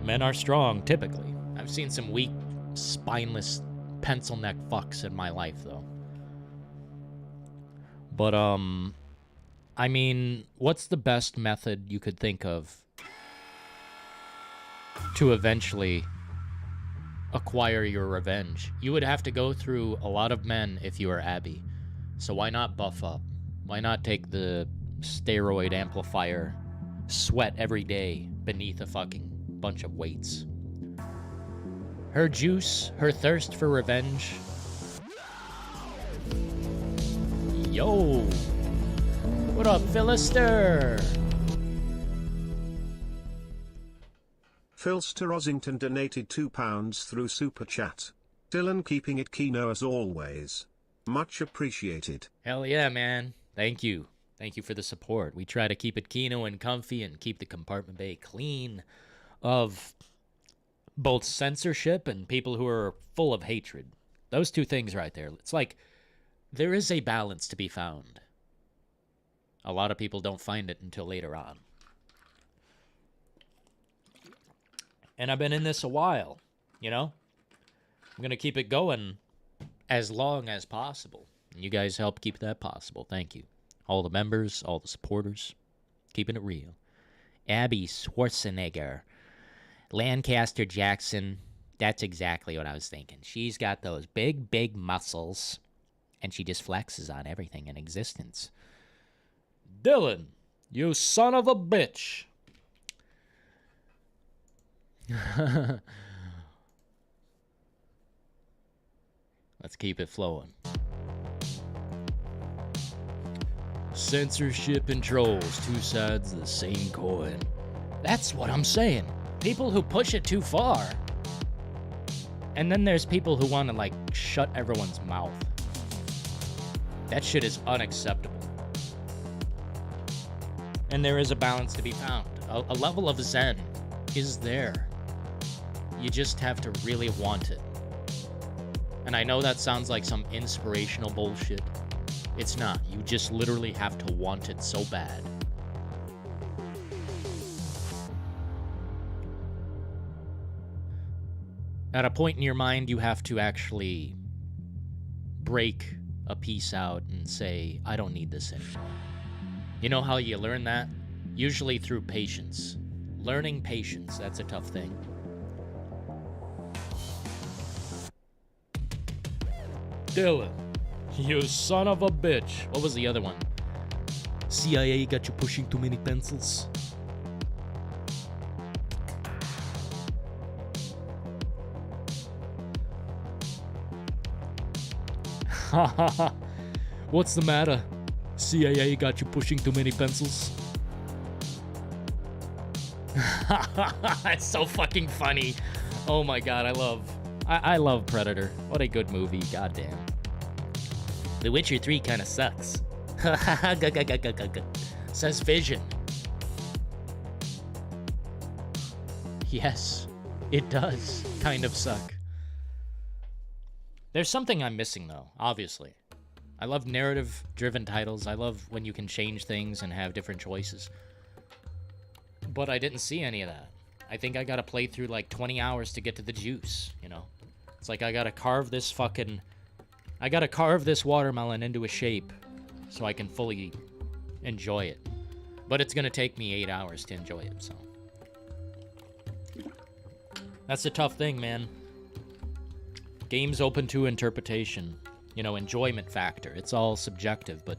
Speaker 1: Men are strong, typically. I've seen some weak, spineless, pencil neck fucks in my life, though. But, I mean, what's the best method you could think of to eventually acquire your revenge? You would have to go through a lot of men if you are Abby. So why not buff up? Why not take the steroid amplifier, sweat every day beneath a fucking bunch of weights? Her juice, her thirst for revenge. Yo! What up, Philister?
Speaker 2: Philster Rosington donated £2 through Super Chat. Dillon keeping it kino as always. Much appreciated.
Speaker 1: Hell yeah, man. Thank you. Thank you for the support. We try to keep it kino and comfy and keep the compartment bay clean of both censorship and people who are full of hatred. Those two things right there. It's like there is a balance to be found. A lot of people don't find it until later on. And I've been in this a while, you know? I'm going to keep it going as long as possible. And you guys help keep that possible. Thank you. All the members, all the supporters, keeping it real. Abby Schwarzenegger. Lancaster Jackson. That's exactly what I was thinking. She's got those big, big muscles, and she just flexes on everything in existence. Dillon, you son of a bitch. Let's keep it flowing. Censorship and trolls, two sides of the same coin. That's what I'm saying. People who push it too far. And then there's people who want to, like, shut everyone's mouth. That shit is unacceptable. And there is a balance to be found. A level of zen is there. You just have to really want it. And I know that sounds like some inspirational bullshit. It's not. You just literally have to want it so bad. At a point in your mind, you have to actually break a piece out and say, I don't need this anymore. You know how you learn that? Usually through patience. Learning patience, that's a tough thing. Dillon, you son of a bitch. What was the other one? CIA got you pushing too many pencils. What's the matter? CIA got you pushing too many pencils? It's so fucking funny. Oh my god, I love Predator. What a good movie, goddamn. The Witcher 3 kinda sucks. Says Vision. Yes, it does kind of suck. There's something I'm missing, though, obviously. I love narrative-driven titles. I love when you can change things and have different choices. But I didn't see any of that. I think I gotta play through like 20 hours to get to the juice, you know? It's like I gotta carve this watermelon into a shape so I can fully enjoy it. But it's gonna take me 8 hours to enjoy it, so. That's the tough thing, man. Game's open to interpretation. You know, enjoyment factor. It's all subjective, but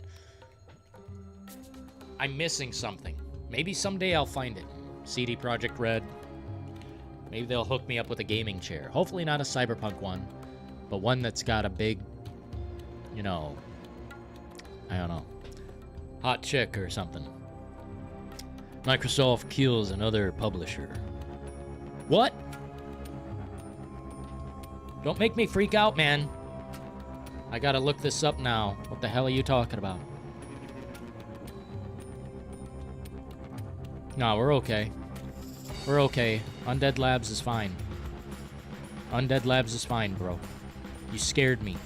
Speaker 1: I'm missing something. Maybe someday I'll find it. CD Projekt Red. Maybe they'll hook me up with a gaming chair. Hopefully not a Cyberpunk one, but one that's got a big, you know, I don't know, hot chick or something. Microsoft kills another publisher. What? Don't make me freak out, man. I gotta look this up now. What the hell are you talking about? No, we're okay. We're okay. Undead Labs is fine. Undead Labs is fine, bro. You scared me.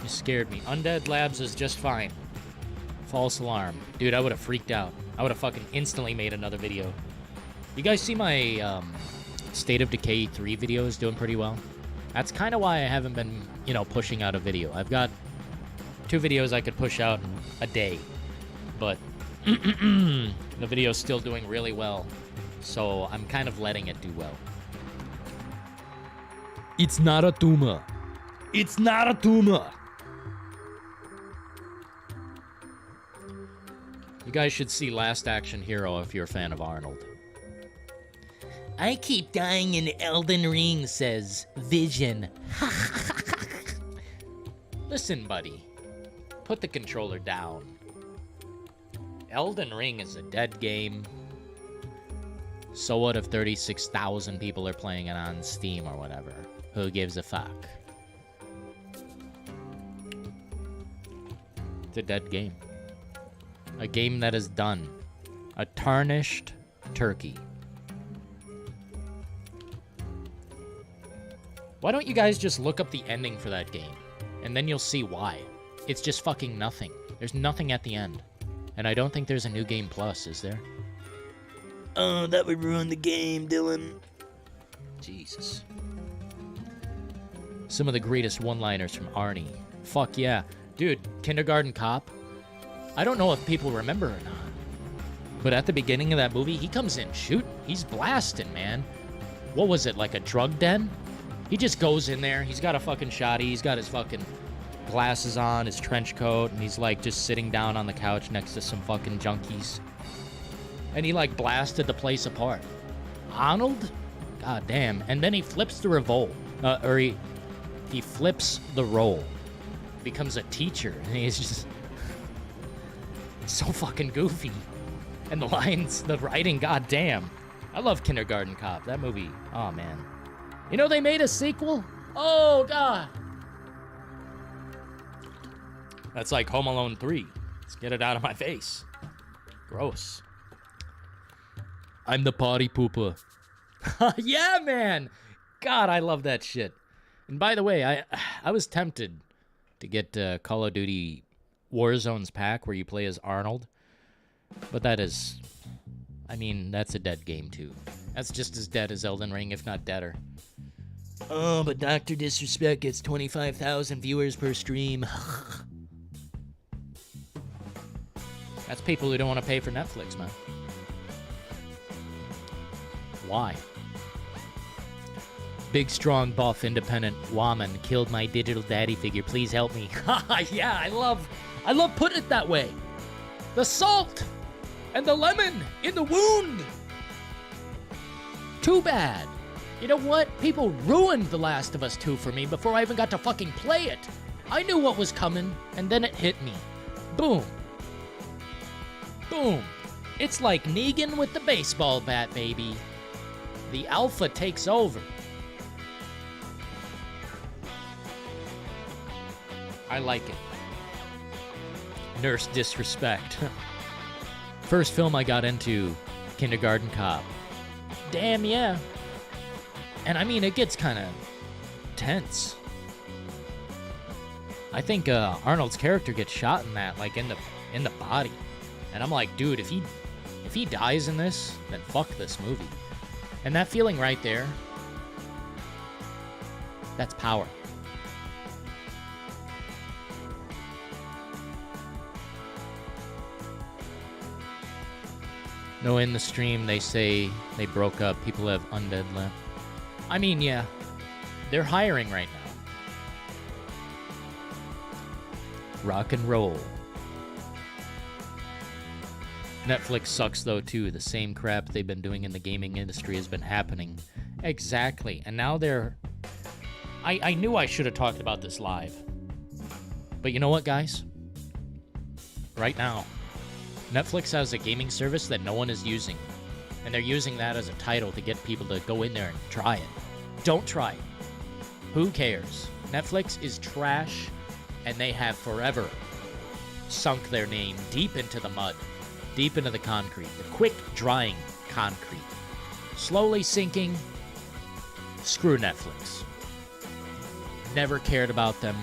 Speaker 1: You scared me. Undead Labs is just fine. False alarm. Dude, I would have freaked out. I would have fucking instantly made another video. You guys see my State of Decay 3 video is doing pretty well? That's kind of why I haven't been, you know, pushing out a video. I've got 2 videos I could push out in a day. But the video's still doing really well. So I'm kind of letting it do well. It's not a tumor. It's not a tumor. You guys should see Last Action Hero if you're a fan of Arnold. I keep dying in Elden Ring, says Vision. Listen, buddy. Put the controller down. Elden Ring is a dead game. So what if 36,000 people are playing it on Steam or whatever? Who gives a fuck? It's a dead game. A game that is done. A tarnished turkey. Why don't you guys just look up the ending for that game? And then you'll see why. It's just fucking nothing. There's nothing at the end. And I don't think there's a new game plus, is there? Oh, that would ruin the game, Dillon. Jesus. Some of the greatest one-liners from Arnie. Fuck yeah. Dude, Kindergarten Cop. I don't know if people remember or not. But at the beginning of that movie, he comes in shooting. He's blasting, man. What was it, like a drug den? He just goes in there. He's got a fucking shotty. He's got his fucking glasses on, his trench coat, and he's like just sitting down on the couch next to some fucking junkies. And he like blasted the place apart. Arnold? God damn. And then he flips the revolt. He flips the role. Becomes a teacher. And he's just so fucking goofy. And the lines, the writing, god damn. I love Kindergarten Cop. That movie, oh man. You know they made a sequel? Oh god. That's like Home Alone 3. Let's get it out of my face. Gross. I'm the party pooper. Yeah, man. God, I love that shit. And by the way, I was tempted to get Call of Duty Warzone's pack where you play as Arnold. But that is... I mean, that's a dead game, too. That's just as dead as Elden Ring, if not deader. Oh, but Dr. Disrespect gets 25,000 viewers per stream. That's people who don't want to pay for Netflix, man. Why? Big, strong, buff, independent woman killed my digital daddy figure. Please help me. Yeah, I love putting it that way. The salt and the lemon in the wound. Too bad. You know what? People ruined The Last of Us 2 for me before I even got to fucking play it. I knew what was coming, and then it hit me. Boom. Boom. It's like Negan with the baseball bat, baby. The alpha takes over. I like it. Nurse Disrespect. First film I got into, Kindergarten Cop. Damn, yeah. And I mean, it gets kind of tense. I think Arnold's character gets shot in that, like in the body. And I'm like, dude, if he dies in this, then fuck this movie. And that feeling right there, that's power. No, in the stream, they say they broke up. People have undead left. I mean, yeah. They're hiring right now. Rock and roll. Netflix sucks, though, too. The same crap they've been doing in the gaming industry has been happening. Exactly. And now they're... I knew I should have talked about this live. But you know what, guys? Right now, Netflix has a gaming service that no one is using. And they're using that as a title to get people to go in there and try it. Don't try it. Who cares? Netflix is trash, and they have forever sunk their name deep into the mud, deep into the concrete, the quick drying concrete. Slowly sinking. Screw Netflix. Never cared about them.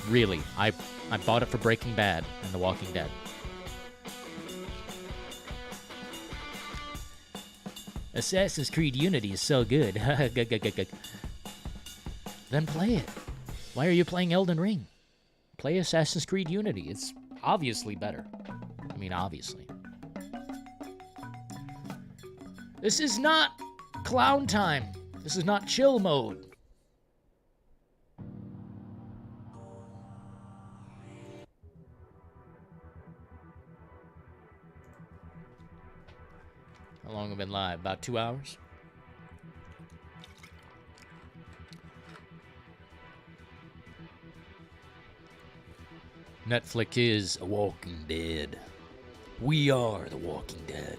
Speaker 1: Really. I bought it for Breaking Bad and The Walking Dead. Assassin's Creed Unity is so good. Then play it. Why are you playing Elden Ring? Play Assassin's Creed Unity. It's obviously better. I mean, obviously. This is not clown time. This is not chill mode. How long have we been live? About 2 hours? Netflix is a Walking Dead. We are the Walking Dead.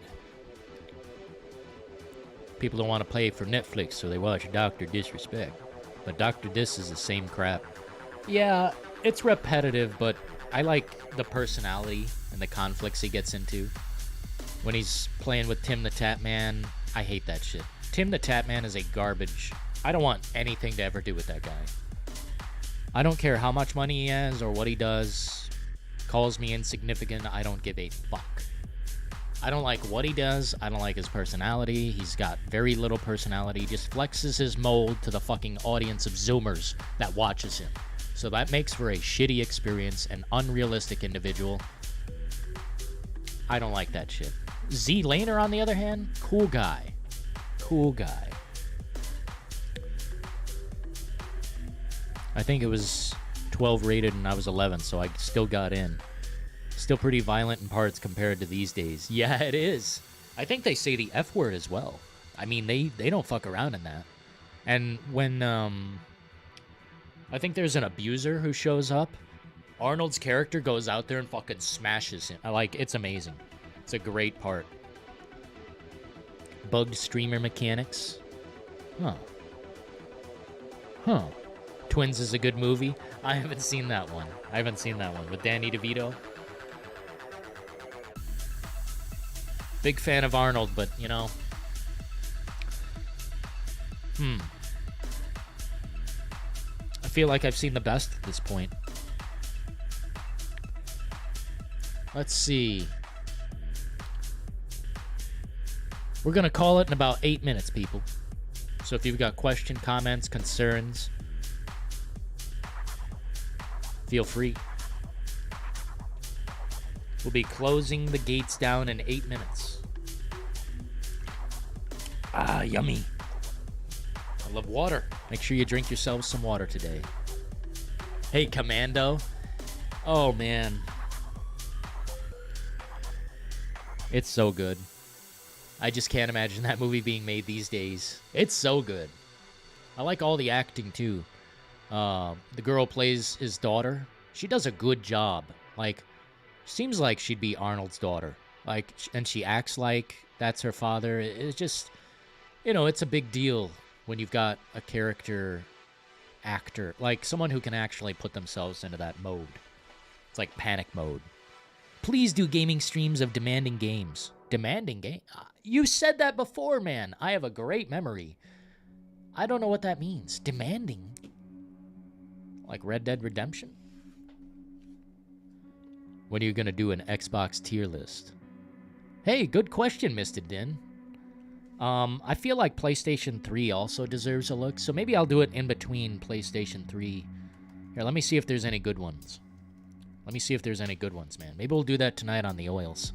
Speaker 1: People don't want to pay for Netflix, so they watch Dr. Disrespect. But Dr. Dis is the same crap. Yeah, it's repetitive, but I like the personality and the conflicts he gets into. When he's playing with Tim the Tap Man, I hate that shit. Tim the Tap Man is a garbage. I don't want anything to ever do with that guy. I don't care how much money he has or what he does. Calls me insignificant. I don't give a fuck. I don't like what he does. I don't like his personality. He's got very little personality. He just flexes his mold to the fucking audience of Zoomers that watches him. So that makes for a shitty experience, an unrealistic individual. I don't like that shit. Z Laner, on the other hand, cool guy. Cool guy. I think it was 12 rated and I was 11, so I still got in. Still pretty violent in parts compared to these days. Yeah, it is. I think they say the F word as well. I mean, they don't fuck around in that. And when, I think there's an abuser who shows up, Arnold's character goes out there and fucking smashes him. It's amazing. It's a great part. Bugged streamer mechanics. Huh. Twins is a good movie. I haven't seen that one. With Danny DeVito. Big fan of Arnold, but, you know. I feel like I've seen the best at this point. Let's see. We're going to call it in about 8 minutes, people. So if you've got questions, comments, concerns, feel free. We'll be closing the gates down in 8 minutes. Ah, yummy. I love water. Make sure you drink yourselves some water today. Hey, Commando. Oh, man. It's so good. I just can't imagine that movie being made these days. It's so good. I like all the acting, too. The girl plays his daughter. She does a good job. Seems like she'd be Arnold's daughter. And she acts like that's her father. It's just, it's a big deal when you've got a character actor, someone who can actually put themselves into that mode. It's like panic mode. Please do gaming streams of demanding games. Demanding game? You said that before, man. I have a great memory. I don't know what that means. Demanding? Like Red Dead Redemption? When are you going to do an Xbox tier list? Hey, good question, Mr. Din. I feel like PlayStation 3 also deserves a look, so maybe I'll do it in between PlayStation 3. Here, let me see if there's any good ones. Man. Maybe we'll do that tonight on the oils.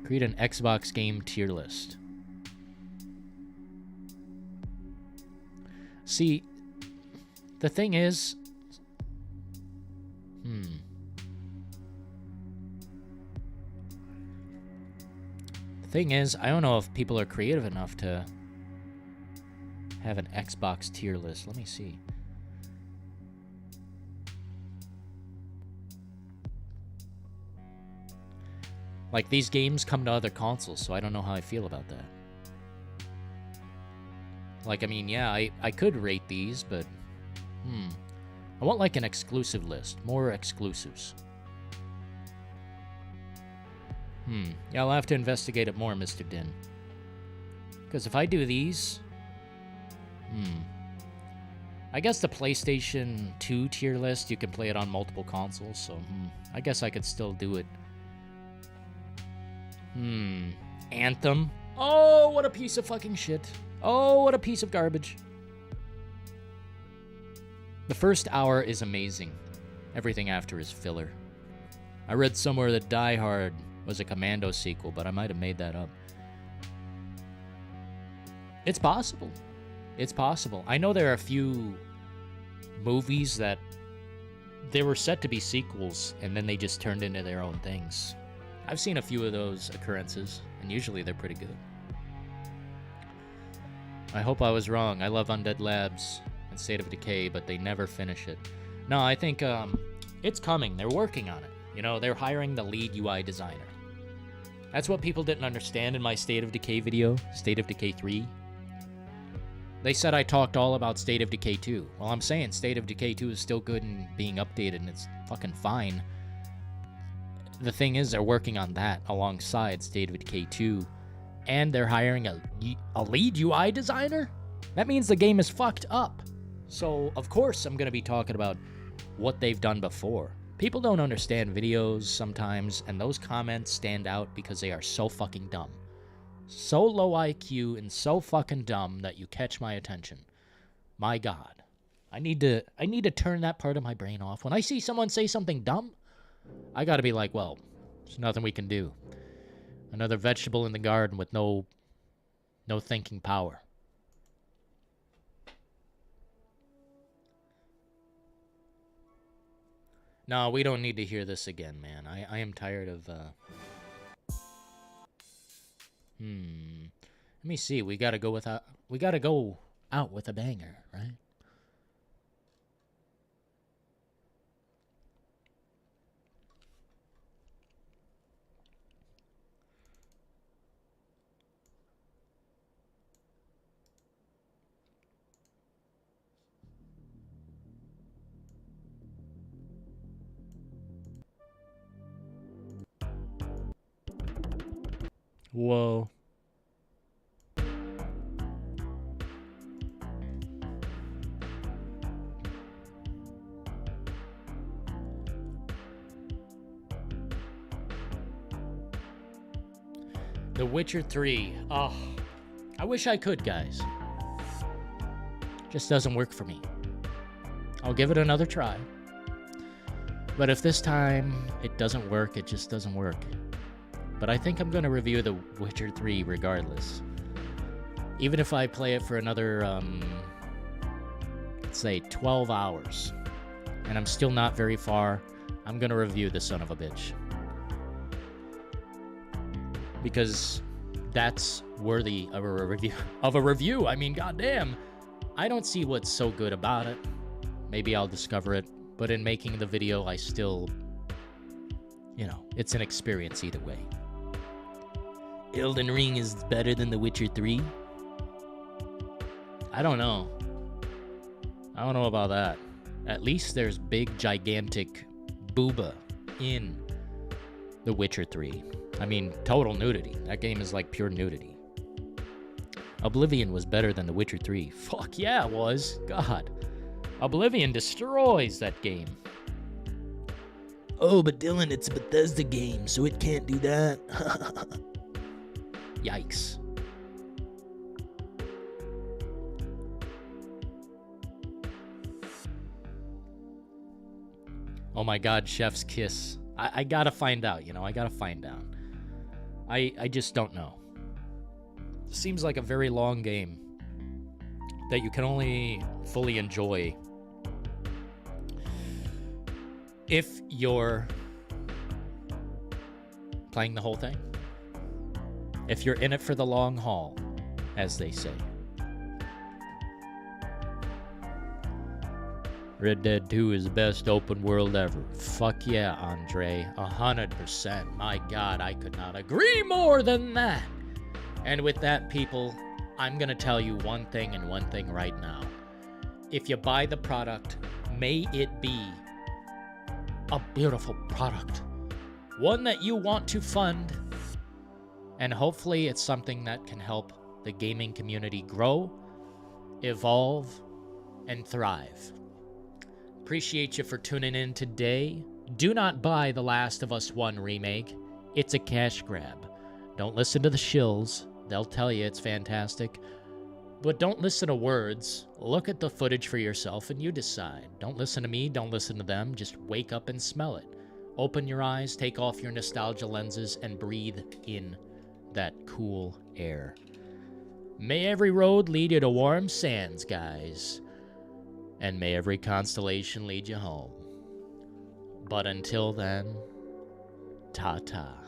Speaker 1: Create an Xbox game tier list. See, the thing is... The thing is, I don't know if people are creative enough to have an Xbox tier list. Let me see. Like, these games come to other consoles, so I don't know how I feel about that. Like, I mean, yeah, I could rate these, but... I want, like, an exclusive list. More exclusives. Yeah, I'll have to investigate it more, Mr. Din. Because if I do these... I guess the PlayStation 2 tier list, you can play it on multiple consoles, so I guess I could still do it. Anthem. Oh, what a piece of fucking shit. Oh, what a piece of garbage. The first hour is amazing. Everything after is filler. I read somewhere that Die Hard was a Commando sequel, but I might have made that up. It's possible. It's possible. I know there are a few movies that they were set to be sequels, and then they just turned into their own things. I've seen a few of those occurrences, and usually they're pretty good. I hope I was wrong. I love Undead Labs and State of Decay, but they never finish it. No, I think it's coming. They're working on it. You know, they're hiring the lead UI designer. That's what people didn't understand in my State of Decay video, State of Decay 3. They said I talked all about State of Decay 2. Well, I'm saying State of Decay 2 is still good and being updated, and it's fucking fine. The thing is, they're working on that alongside State of Decay 2, and they're hiring a lead UI designer? That means the game is fucked up. So, of course, I'm going to be talking about what they've done before. People don't understand videos sometimes, and those comments stand out because they are so fucking dumb. So low IQ and so fucking dumb that you catch my attention. My God. I need to turn that part of my brain off. When I see someone say something dumb, I gotta be like, well, there's nothing we can do. Another vegetable in the garden with no thinking power. No, we don't need to hear this again, man. I am tired of, Let me see. We gotta go out with a banger, right? Whoa. The Witcher 3. Oh, I wish I could, guys. Just doesn't work for me. I'll give it another try. But if this time it doesn't work, it just doesn't work. But I think I'm going to review The Witcher 3 regardless. Even if I play it for another, let's say 12 hours, and I'm still not very far, I'm going to review the son of a bitch. Because that's worthy of a review. I mean, goddamn. I don't see what's so good about it. Maybe I'll discover it. But in making the video, I still, you know, it's an experience either way. Elden Ring is better than The Witcher 3? I don't know. I don't know about that. At least there's big, gigantic booba in The Witcher 3. I mean, total nudity. That game is like pure nudity. Oblivion was better than The Witcher 3. Fuck yeah, it was. God. Oblivion destroys that game. Oh, but Dillon, it's a Bethesda game, so it can't do that. Yikes. Oh my God, Chef's Kiss. I gotta find out, you know, I gotta find out. I just don't know. It seems like a very long game that you can only fully enjoy if you're playing the whole thing. If you're in it for the long haul, as they say. Red Dead 2 is the best open world ever. Fuck yeah, Andre. 100%. My God, I could not agree more than that. And with that, people, I'm going to tell you one thing and one thing right now. If you buy the product, may it be a beautiful product. One that you want to fund. And hopefully it's something that can help the gaming community grow, evolve, and thrive. Appreciate you for tuning in today. Do not buy The Last of Us 1 Remake. It's a cash grab. Don't listen to the shills. They'll tell you it's fantastic. But don't listen to words. Look at the footage for yourself and you decide. Don't listen to me. Don't listen to them. Just wake up and smell it. Open your eyes, take off your nostalgia lenses, and breathe in that cool air. May every road lead you to warm sands, guys. And may every constellation lead you home. But until then, ta-ta.